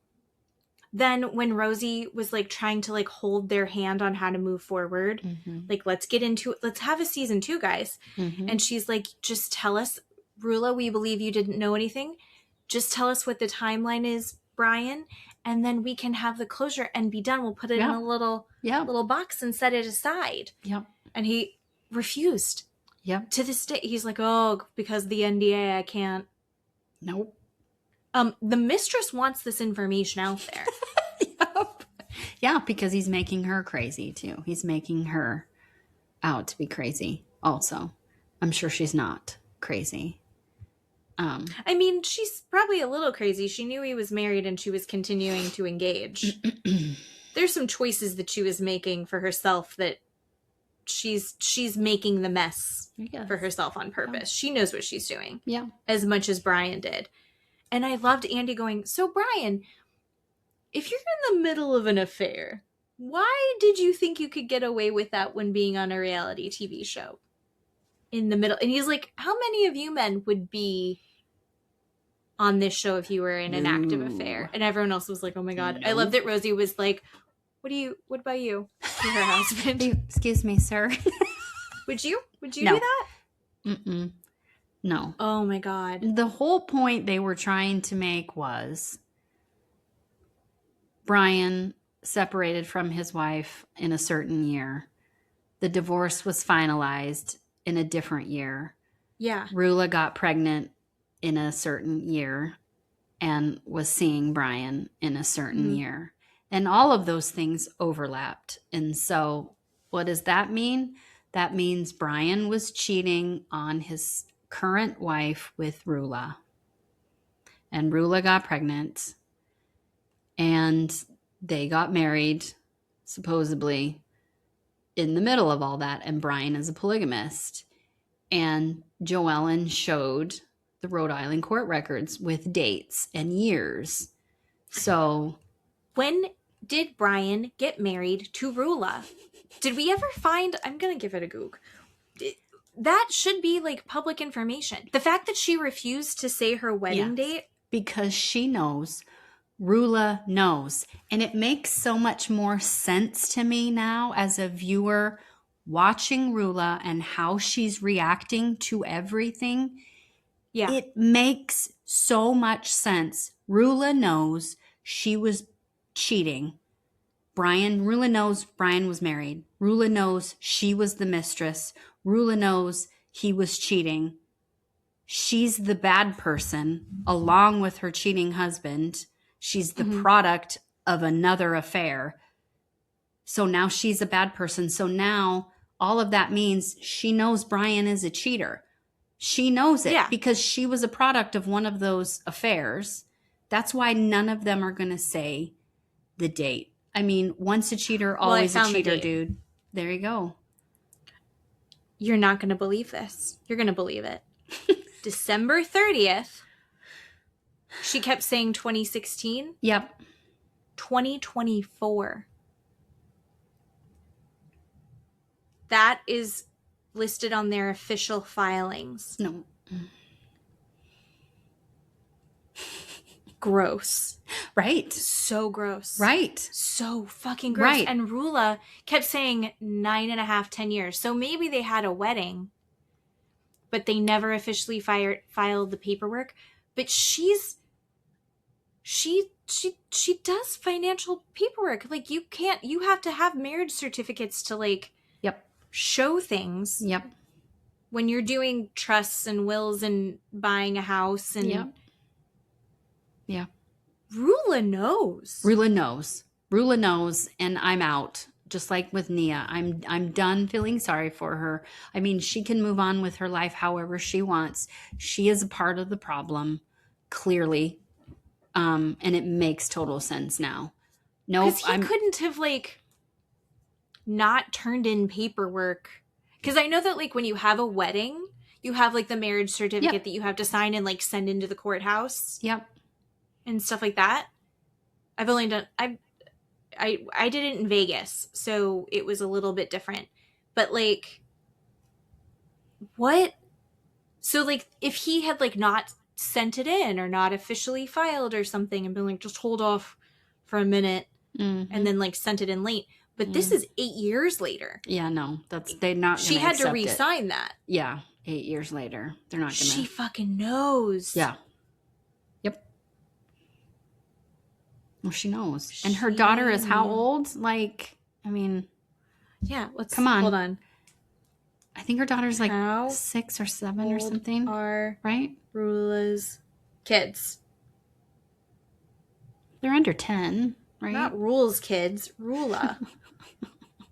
then when Rosie was like trying to like hold their hand on how to move forward, like, let's get into it. Let's have a season 2, guys. And she's like, just tell us, Rulla, we believe you didn't know anything. Just tell us what the timeline is, Brian, and then we can have the closure and be done. We'll put it in a little box and set it aside. Yep. And he refused. Yep. To this day, he's like, oh, because the NDA, I can't. Nope. The mistress wants this information out there. Yep. Yeah, because he's making her crazy too. He's making her out to be crazy also. I'm sure she's not crazy. I mean, she's probably a little crazy. She knew he was married and she was continuing to engage. There's some choices that she was making for herself that she's making the mess for herself on purpose. Yeah. She knows what she's doing. Yeah. As much as Brian did. And I loved Andy going, so Brian, if you're in the middle of an affair, why did you think you could get away with that when being on a reality TV show? In the middle. And he's like, how many of you men would be on this show if you were in an active affair? And everyone else was like, oh my God. I love that Rosie was like, what about you? To her husband. Excuse me, sir. Would you do that? Mm-mm. No. Oh my God. The whole point they were trying to make was Brian separated from his wife in a certain year. The divorce was finalized in a different year. Yeah. Rulla got pregnant in a certain year and was seeing Brian in a certain year. And all of those things overlapped. And so what does that mean? That means Brian was cheating on his current wife with Rulla. And Rulla got pregnant. And they got married, supposedly, in the middle of all that. And Brian is a polygamist. And Jo-Ellen showed the Rhode Island court records with dates and years. So when did Brian get married to Rulla? Did we ever find, I'm going to give it a goog. That should be like public information. The fact that she refused to say her wedding date. Because she knows, Rulla knows. And it makes so much more sense to me now as a viewer watching Rulla and how she's reacting to everything. Yeah. It makes so much sense. Rulla knows she was cheating. Rulla knows Brian was married. Rulla knows she was the mistress. Rulla knows he was cheating. She's the bad person along with her cheating husband. She's the product of another affair. So now she's a bad person. So now all of that means she knows Brian is a cheater. She knows it because she was a product of one of those affairs. That's why none of them are going to say the date. I mean, once a cheater, always a cheater, dude. There you go. You're not going to believe this. You're going to believe it. December 30th. She kept saying 2016. Yep. 2024. That is listed on their official filings. No. Gross. Right. So gross. Right. So fucking gross. Right. And Rulla kept saying 9.5, 10 years. So maybe they had a wedding, but they never officially filed the paperwork. But she does financial paperwork. Like, you have to have marriage certificates to, like, show things. Yep. When you're doing trusts and wills and buying a house and yeah. Rulla knows. Rulla knows, and I'm out. Just like with Nia, I'm done feeling sorry for her. I mean, she can move on with her life however she wants. She is a part of the problem, clearly, and it makes total sense now. No, because he couldn't have, like, not turned in paperwork. Because I know that, like, when you have a wedding, you have, like, the marriage certificate that you have to sign and, like, send into the courthouse. Yep. And stuff like that. I've only done I did it in Vegas, so it was a little bit different. But, like, what? So, like, if he had, like, not sent it in or not officially filed or something and been like, just hold off for a minute and then, like, sent it in late. But this is 8 years later. Yeah, no, they're not. She had to re-sign that. Yeah, 8 years later, they're not gonna. She fucking knows. Yeah. Yep. Well, she knows, and her daughter is how old? Like, I mean, yeah. Come on. Hold on. I think her daughter's like 6 or 7 or something. Are right? Rulla's kids? They're under 10, right? Not Rule's kids. Rulla.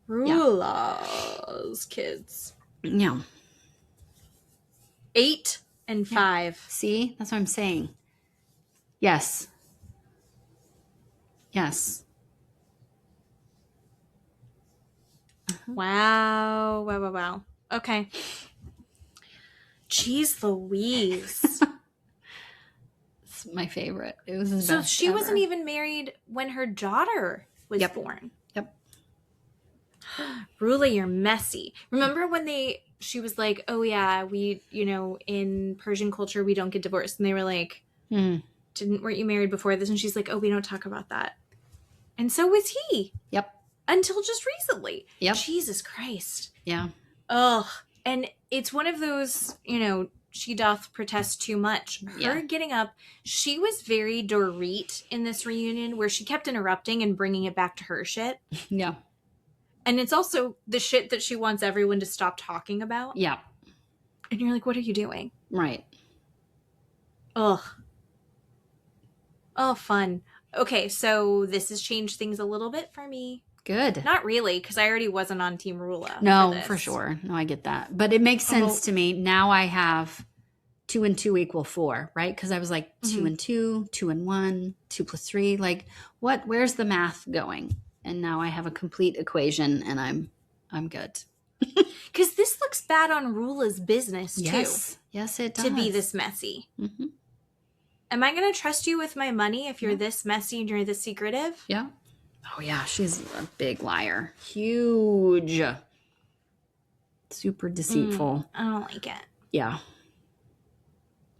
Rulla's kids. Yeah. 8 and 5. See, that's what I'm saying. Yes. Yes. Wow. Okay. Jeez Louise. It's my favorite. It was his So best she ever. wasn't even married when her daughter was born. Yep. Rulla, you're messy. Remember when she was like, oh yeah, we, in Persian culture, we don't get divorced. And they were like, weren't you married before this? And she's like, oh, we don't talk about that. And so was he. Yep. Until just recently. Yep. Jesus Christ. Yeah. Ugh. And it's one of those, she doth protest too much. Her getting up, she was very Dorit in this reunion where she kept interrupting and bringing it back to her shit. Yeah. And it's also the shit that she wants everyone to stop talking about. Yeah. And you're like, what are you doing? Right. Ugh. Oh, fun. Okay, so this has changed things a little bit for me. Good. Not really, because I already wasn't on Team Rulla. No, for sure. No, I get that. But it makes sense to me. Now I have 2 and 2 equal 4, right? Because I was like 2 and 2, 2 and 1, 2 plus 3. Like, where's the math going? And now I have a complete equation and I'm good. Because this looks bad on Rulla's business, too. Yes, it does. To be this messy. Mm-hmm. Am I going to trust you with my money if you're this messy and you're this secretive? Yeah. Oh, yeah. She's a big liar. Huge. Super deceitful. I don't like it. Yeah.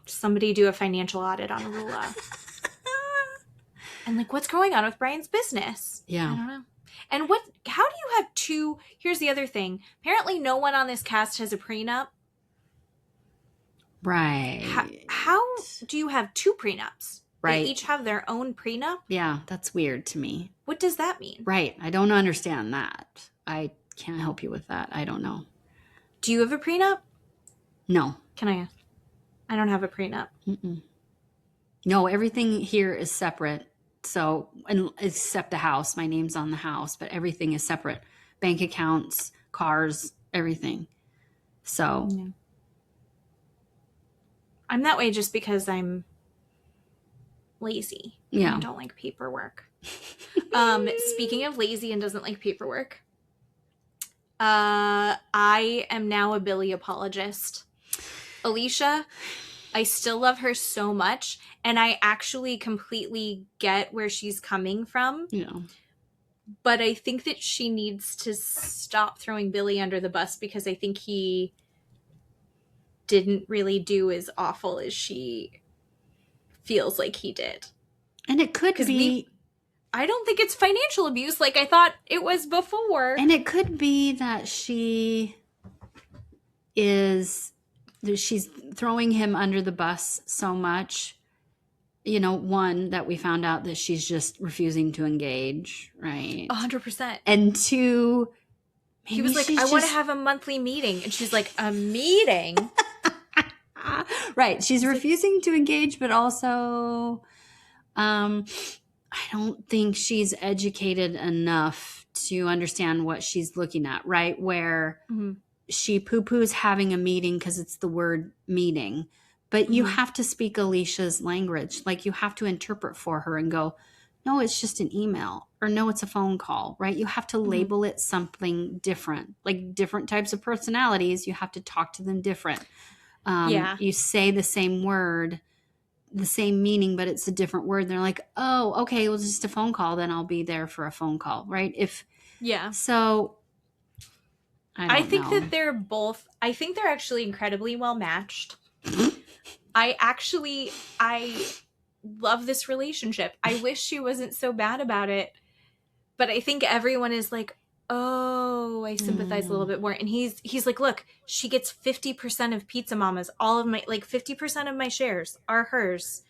Somebody do a financial audit on Rulla. And, like, what's going on with Brian's business? Yeah. I don't know. And how do you have 2? Here's the other thing. Apparently no one on this cast has a prenup. Right. How do you have 2 prenups? Right. They each have their own prenup? Yeah, that's weird to me. What does that mean? Right. I don't understand that. I can't help you with that. I don't know. Do you have a prenup? No. Can I ask? I don't have a prenup. Mm-mm. No, everything here is separate. So, except the house. My name's on the house, but everything is separate. Bank accounts, cars, everything. So. Yeah. I'm that way just because I'm lazy. Yeah. I don't like paperwork. Speaking of lazy and doesn't like paperwork, I am now a Billy apologist. Alicia, I still love her so much, and I actually completely get where she's coming from. Yeah. But I think that she needs to stop throwing Billy under the bus because I think he didn't really do as awful as she feels like he did. And it could be... I don't think it's financial abuse like I thought it was before. And it could be that she's throwing him under the bus so much. You know, one, that we found out that she's just refusing to engage, right? 100%. And two, he was like, I want to have a monthly meeting. And she's like, a meeting? Right. She's refusing to engage, but also I don't think she's educated enough to understand what she's looking at, right? Where she poo-poos having a meeting because it's the word meeting. But you have to speak Alicia's language. Like, you have to interpret for her and go, no, it's just an email, or no, it's a phone call, right? You have to label it something different. Like, different types of personalities, you have to talk to them different. You say the same word, the same meaning, but it's a different word. They're like, oh, okay, well, it's just a phone call. Then I'll be there for a phone call, right? So I think that they're both, I think they're actually incredibly well matched. I love this relationship. I wish she wasn't so bad about it, but I think everyone is like, oh, I sympathize a little bit more. And he's like, look, she gets 50% of Pizza Mama's, all of my, like 50% of my shares are hers.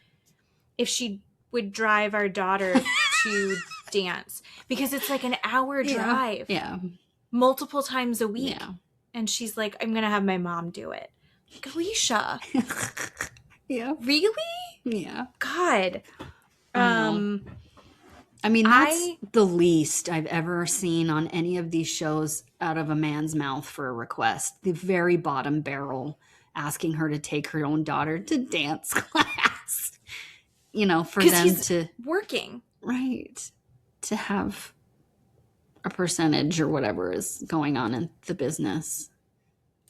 If she would drive our daughter to dance, because it's like an hour drive, multiple times a week. And she's like, I'm going to have my mom do it. Like, Alicia. Really? Yeah. God. I mean, that's the least I've ever seen on any of these shows out of a man's mouth for a request. The very bottom barrel, asking her to take her own daughter to dance class. You know, for them he's to working. Right. To have a percentage or whatever is going on in the business.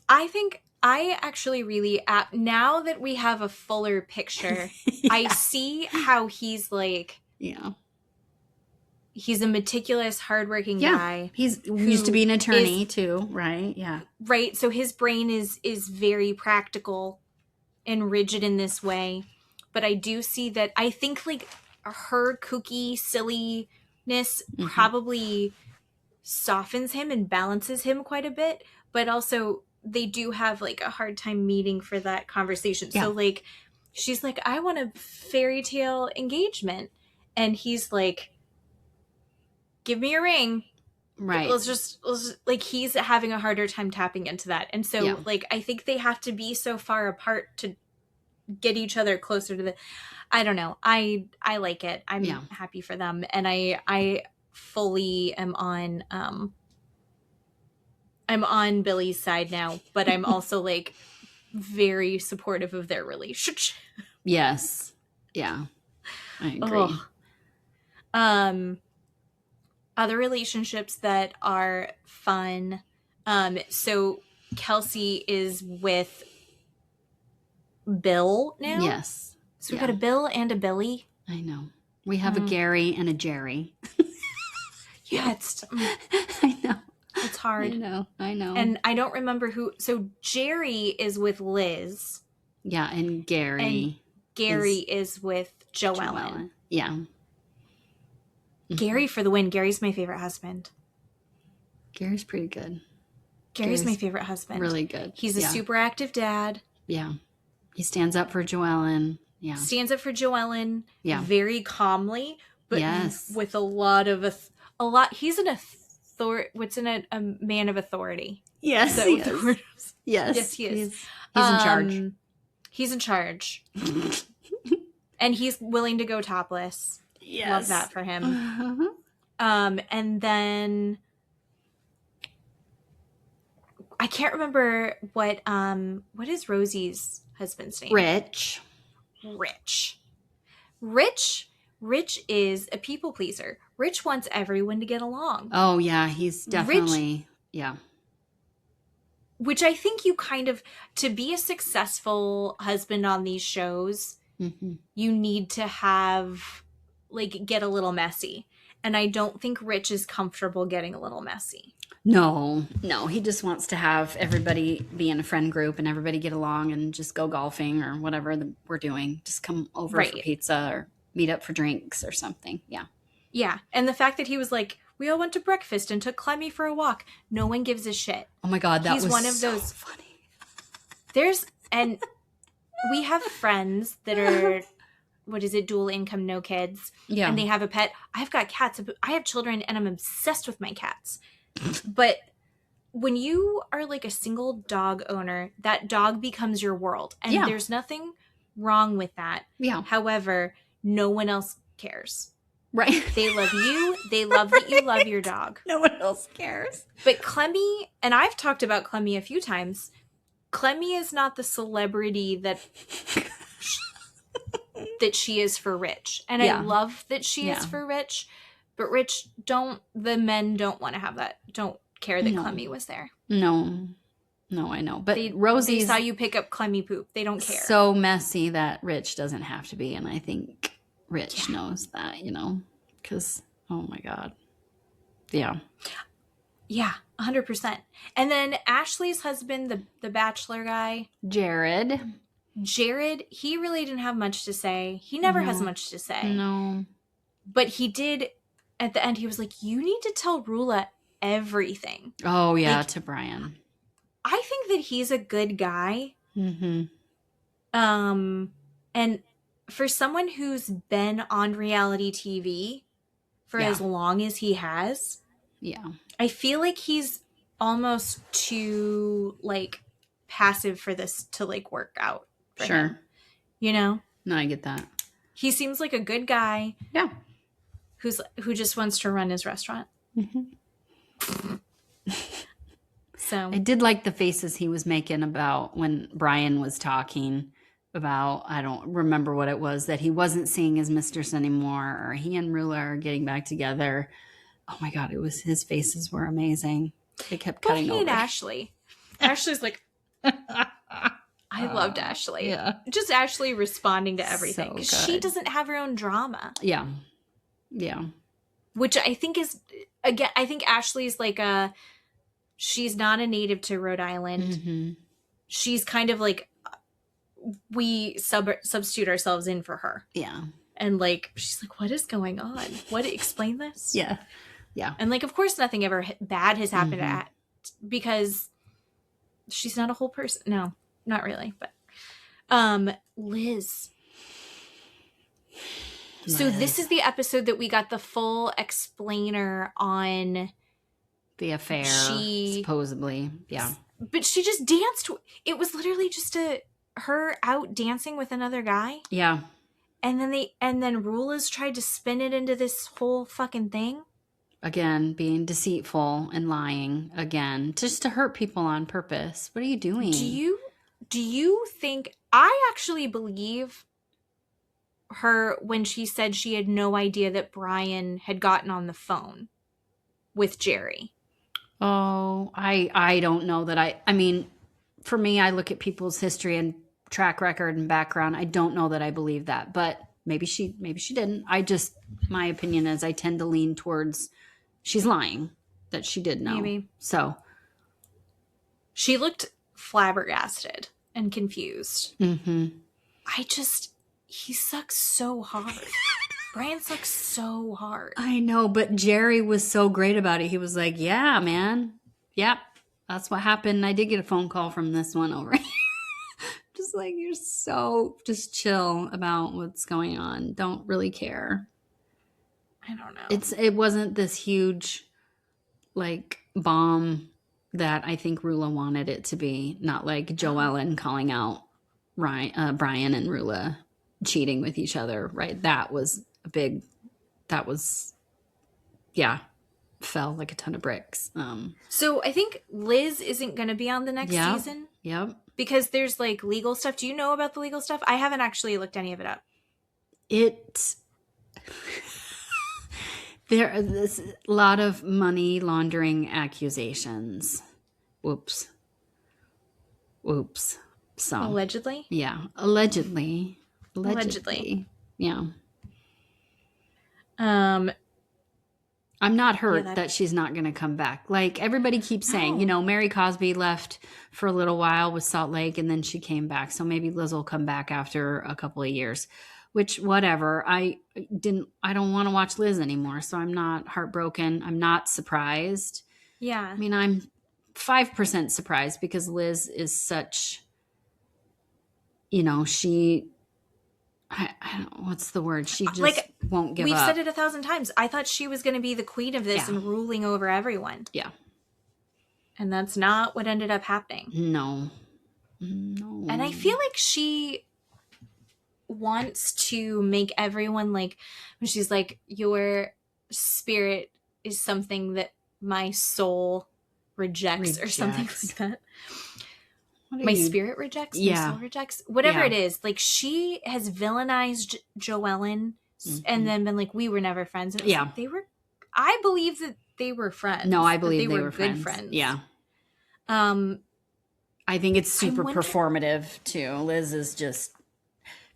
I think I actually really, now that we have a fuller picture, I see how he's like, he's a meticulous, hardworking guy. He's used to be an attorney too, right? Yeah. Right. So his brain is very practical and rigid in this way. But I do see that, I think like her kooky silliness probably softens him and balances him quite a bit. But also, they do have like a hard time meeting for that conversation. So like, she's like, I want a fairy tale engagement. And he's like, give me a ring. Right. Let's just like, he's having a harder time tapping into that. And so like, I think they have to be so far apart to get each other closer to the, I don't know. I like it. I'm happy for them. And I fully am on Billy's side now, but I'm also like very supportive of their relationship. Yes. Yeah. I agree. Other relationships that are fun. So Kelsey is with Bill now. Yes. So we've got a Bill and a Billy. I know. We have a Gary and a Jerry. I know. It's hard. I know. And I don't remember who. So Jerry is with Liz. Yeah, and Gary. Is with Jo-Ellen. Yeah. Gary for the win. Gary's my favorite husband. Gary's pretty good. Gary's my favorite husband. Really good. He's a super active dad. Yeah. He stands up for Jo-Ellen. Yeah. Stands up for Jo-Ellen. Yeah. Very calmly, but with a lot of he's an a man of authority. Yes. Yes, he is. He's in charge. He's in charge. And he's willing to go topless. Yes. Love that for him. And then I can't remember what is Rosie's husband's name? Rich. Rich is a people pleaser. Rich wants everyone to get along. Oh yeah, he's definitely Which I think you kind of, to be a successful husband on these shows, you need to have, like, get a little messy. and I don't think Rich is comfortable getting a little messy. No, he just wants to have everybody be in a friend group and everybody get along and just go golfing or whatever we're doing. Just come over for pizza or meet up for drinks or something. Yeah. Yeah. And the fact that he was like, we all went to breakfast and took Clemmy for a walk. No one gives a shit. Oh my God, He's one of those funny. And we have friends that are, dual income, no kids. Yeah. And they have a pet. I've got cats. I have children and I'm obsessed with my cats. But when you are like a single dog owner, that dog becomes your world. And there's nothing wrong with that. Yeah. However, no one else cares. Right. They love you. They love that you love your dog. No one else cares. But Clemmy, and I've talked about Clemmy a few times, Clemmy is not the celebrity that she is for Rich. And I love that she is for Rich. But Rich, the men don't want to have that. Don't care that Clemmy was there. No, I know. But Rosie saw you pick up Clemmy poop. They don't care. So messy that Rich doesn't have to be. And I think Rich knows that, because, oh my God. Yeah. Yeah, 100%. And then Ashley's husband, the bachelor guy. Jared, he really didn't have much to say. He never has much to say. No. But he did, at the end, he was like, you need to tell Rulla everything. Oh, yeah, to Brian. I think that he's a good guy. Mm-hmm. And for someone who's been on reality TV for as long as he has, I feel like he's almost too like passive for this to like work out for him. No, I get that. He seems like a good guy. Yeah. Who just wants to run his restaurant. Mm-hmm. So I did like the faces he was making about when Brian was talking about, I don't remember what it was, that he wasn't seeing his mistress anymore, or he and Rulla are getting back together. Oh my God, his faces were amazing. They kept cutting over. And Ashley. Ashley's like, I loved Ashley. Yeah. Just Ashley responding to everything. So Because she doesn't have her own drama. Yeah. Yeah. Which I think is, again, I think Ashley's like she's not a native to Rhode Island. Mm-hmm. She's kind of like, we substitute ourselves in for her. Yeah. And like, she's like, what is going on? Explain this? Yeah. Yeah. And like, of course, nothing ever bad has happened because she's not a whole person. No, not really. But Liz. So this is the episode that we got the full explainer on the affair, supposedly. Yeah. But she just danced. It was literally just her out dancing with another guy. Yeah. And then Rulla's tried to spin it into this whole fucking thing. Again, being deceitful and lying again, just to hurt people on purpose. What are you doing? Do you think, I actually believe her when she said she had no idea that Brian had gotten on the phone with Jerry. Oh, I don't know that I mean, for me, I look at people's history and track record and background. I don't know that I believe that, but maybe she didn't. My opinion is I tend to lean towards she's lying, that she did know. Maybe. So she looked flabbergasted and confused. Mm-hmm. He sucks so hard. Brian sucks so hard. I know, but Jerry was so great about it. He was like, yeah, man. Yep. That's what happened. I did get a phone call from this one over here. Just like, you're so just chill about what's going on. Don't really care. I don't know. It wasn't this huge like bomb that I think Rulla wanted it to be. Not like Jo-Ellen calling out Brian and Rulla cheating with each other, right? That was fell like a ton of bricks. So I think Liz isn't going to be on the next season. Yep. Because there's like legal stuff. Do you know about the legal stuff? I haven't actually looked any of it up. There's a lot of money laundering accusations. Whoops. So allegedly? Yeah. Allegedly. Yeah. I'm not hurt that she's not going to come back. Like everybody keeps saying, you know, Mary Cosby left for a little while with Salt Lake and then she came back. So maybe Liz will come back after a couple of years, which whatever. I don't want to watch Liz anymore. So I'm not heartbroken. I'm not surprised. Yeah. I mean, I'm 5% surprised because Liz is such, you know, I don't know, what's the word? She just won't give up. We've said it 1,000 times. I thought she was going to be the queen of this and ruling over everyone. Yeah. And that's not what ended up happening. No. And I feel like she wants to make everyone like, when she's like, your spirit is something that my soul rejects. Or something like that. My spirit rejects, my soul rejects, whatever it is. Like she has villainized Jo-Ellen and then been like, we were never friends. And it was like, they were. I believe that they were friends. No, I believe they were good friends. Yeah. I think it's super performative too. Liz is just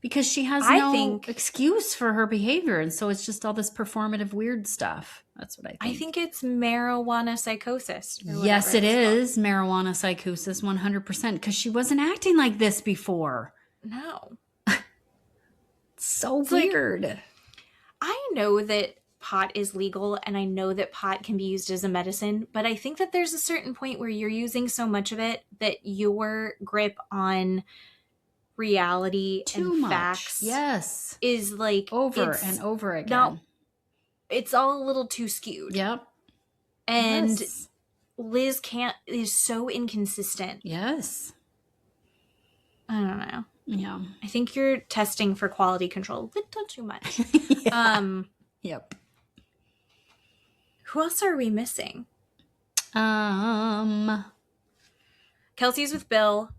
because she has no excuse for her behavior, and so it's just all this performative weird stuff. That's what I think. I think it's marijuana psychosis. Yes, it is marijuana psychosis, 100%. Because she wasn't acting like this before. No, so weird. Like, I know that pot is legal, and I know that pot can be used as a medicine, but I think that there's a certain point where you're using so much of it that your grip on reality and facts is like over and over again. No, it's all a little too skewed. Yep. And Liz is so inconsistent. Yes. I don't know. Yeah. I think you're testing for quality control a little too much. Yep. Who else are we missing? Kelsey's with Bill.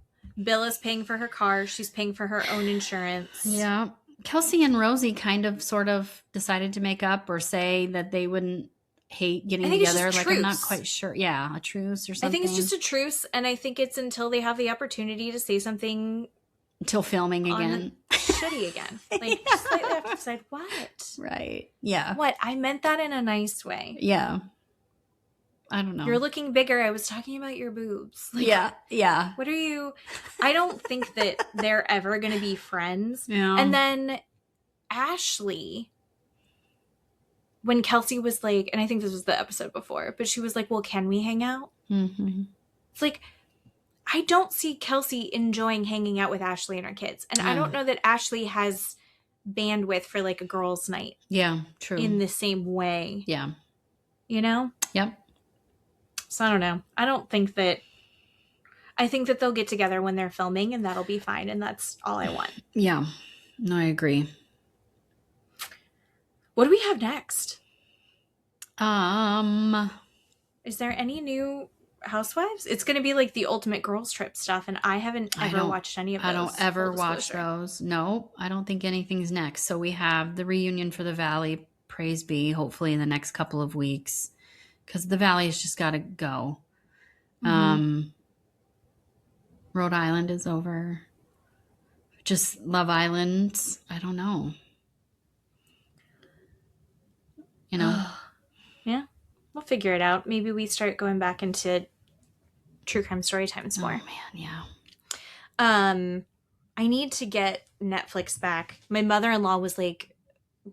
Bill is paying for her car. She's paying for her own insurance. Yeah. Kelsey and Rosie kind of sort of decided to make up or say that they wouldn't hate getting together. Like, I'm not quite sure. Yeah, a truce or something. I think it's just a truce, and I think it's until they have the opportunity to say something. Until filming again. Shitty again. Like, just like they have to decide what. Right. Yeah. What? I meant that in a nice way. Yeah. I don't know. You're looking bigger. I was talking about your boobs. Like, yeah. What are you? I don't think that they're ever going to be friends. Yeah. And then Ashley, when Kelsey was like, and I think this was the episode before, but she was like, well, can we hang out? Mm-hmm. It's like, I don't see Kelsey enjoying hanging out with Ashley and her kids. And I don't know that Ashley has bandwidth for like a girls' night. Yeah, true. In the same way. Yeah. You know? Yep. So I don't know. I think that they'll get together when they're filming and that'll be fine. And that's all I want. Yeah. No, I agree. What do we have next? Is there any new Housewives? It's going to be like the ultimate girls trip stuff. And I haven't ever watched any of those. I don't ever watch those. No, I don't think anything's next. So we have the reunion for the Valley. Praise be. Hopefully in the next couple of weeks. Because the Valley's just got to go. Mm-hmm. Rhode Island is over. Just Love Island. I don't know. You know? Yeah. We'll figure it out. Maybe we start going back into true crime story times more. Oh, man, yeah. I need to get Netflix back. My mother-in-law was like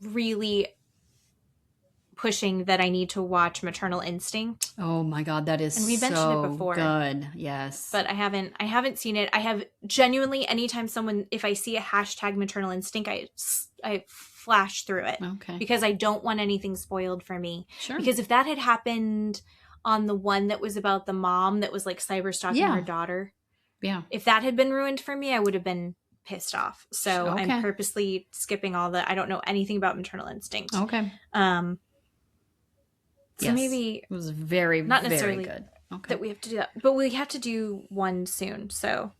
really pushing that I need to watch Maternal Instinct. Oh my God, that is, and we mentioned it before. Good. Yes. But I haven't seen it. I have genuinely, anytime if I see a hashtag Maternal Instinct, I flash through it. Okay. Because I don't want anything spoiled for me. Sure. Because if that had happened on the one that was about the mom that was like cyber stalking her daughter. Yeah. If that had been ruined for me, I would have been pissed off. So I'm purposely skipping all the, I don't know anything about Maternal Instinct. Okay. So maybe it was very, not necessarily very good. Okay. That we have to do that, but we have to do one soon. So,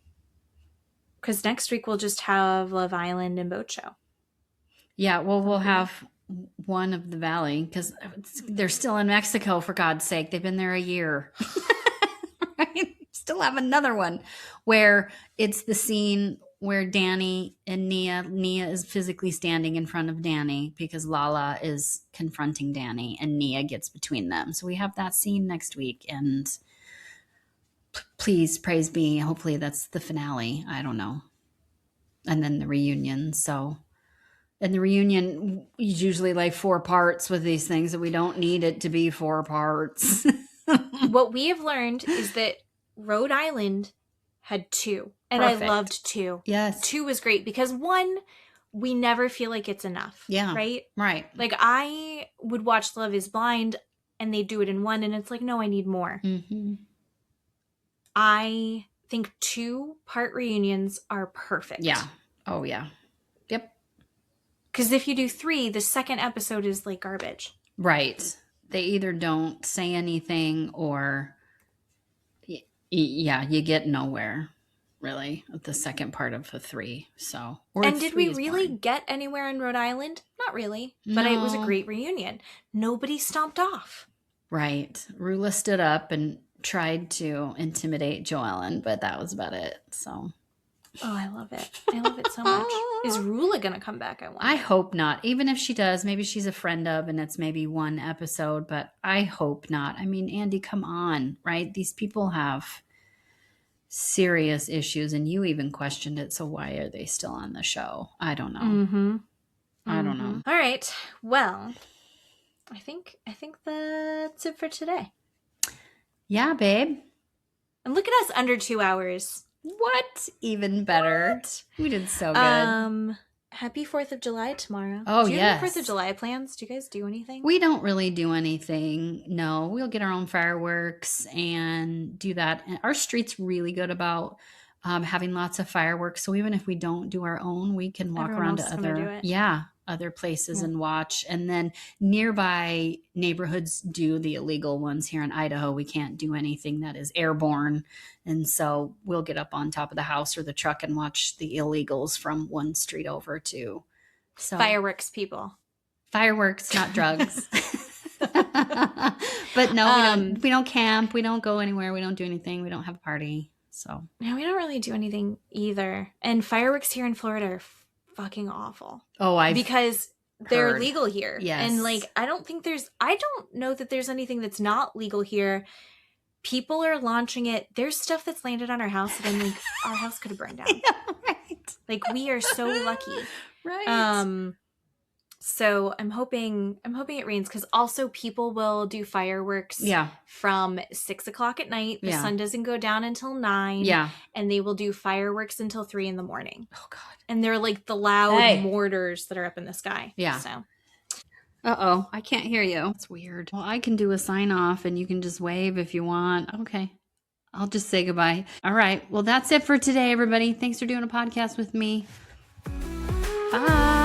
because next week we'll just have Love Island and Boat Show. Yeah, well, we'll have one of the Valley because they're still in Mexico. For God's sake, they've been there a year. Right? Still have another one where it's the scene where Danny and Nia is physically standing in front of Danny because Lala is confronting Danny and Nia gets between them. So we have that scene next week, and please praise be. Hopefully that's the finale. I don't know. And then the reunion. So, and the reunion is usually like 4 parts with these things, that we don't need it to be 4 parts. What we have learned is that Rhode Island had 2. And Perfect. I loved 2. Yes. 2 was great because 1, we never feel like it's enough. Yeah. Right? Right. Like I would watch Love is Blind and they do it in 1 and it's like, no, I need more. Mm-hmm. I think 2-part reunions are perfect. Yeah. Oh, yeah. Yep. Because if you do 3, the second episode is like garbage. Right. They either don't say anything or, yeah, you get nowhere, really, with the second part of the 3. So, and did we really get anywhere in Rhode Island? Not really. But No. It was a great reunion. Nobody stomped off. Right. Rulla stood up and tried to intimidate Jo-Ellen, but that was about it. So. Oh, I love it. I love it so much. Is Rulla going to come back? I hope not. Even if she does, maybe she's a friend of and it's maybe 1 episode, but I hope not. I mean, Andy, come on, right? These people have serious issues and you even questioned it. So why are they still on the show? I don't know. Mm-hmm. I don't know. All right. Well, I think that's it for today. Yeah, babe. And look at us under 2 hours. What? Even better. What? We did so good. Happy 4th of July tomorrow. Oh, do you yes. have 4th of July plans? Do you guys do anything? We don't really do anything. No, we'll get our own fireworks and do that. And our street's really good about having lots of fireworks. So even if we don't do our own, we can walk around to other places and watch. And then nearby neighborhoods do the illegal ones. Here in Idaho, we can't do anything that is airborne. And so we'll get up on top of the house or the truck and watch the illegals from one street over too. So fireworks, people. Fireworks, not drugs. But no, we don't camp. We don't go anywhere. We don't do anything. We don't have a party. So no, we don't really do anything either. And fireworks here in Florida are fucking awful. Oh, because they're legal here. Yes. And like, I don't know that there's anything that's not legal here. People are launching it. There's stuff that's landed on our house and like our house could have burned down. Yeah, right. Like we are so lucky. Right. So I'm hoping it rains because also people will do fireworks from 6:00 at night. The sun doesn't go down until 9. Yeah. And they will do fireworks until 3 a.m. Oh God. And they're like the loud mortars that are up in the sky. Yeah. So uh-oh, I can't hear you. It's weird. Well, I can do a sign off and you can just wave if you want. Okay. I'll just say goodbye. All right. Well, that's it for today, everybody. Thanks for doing a podcast with me. Bye.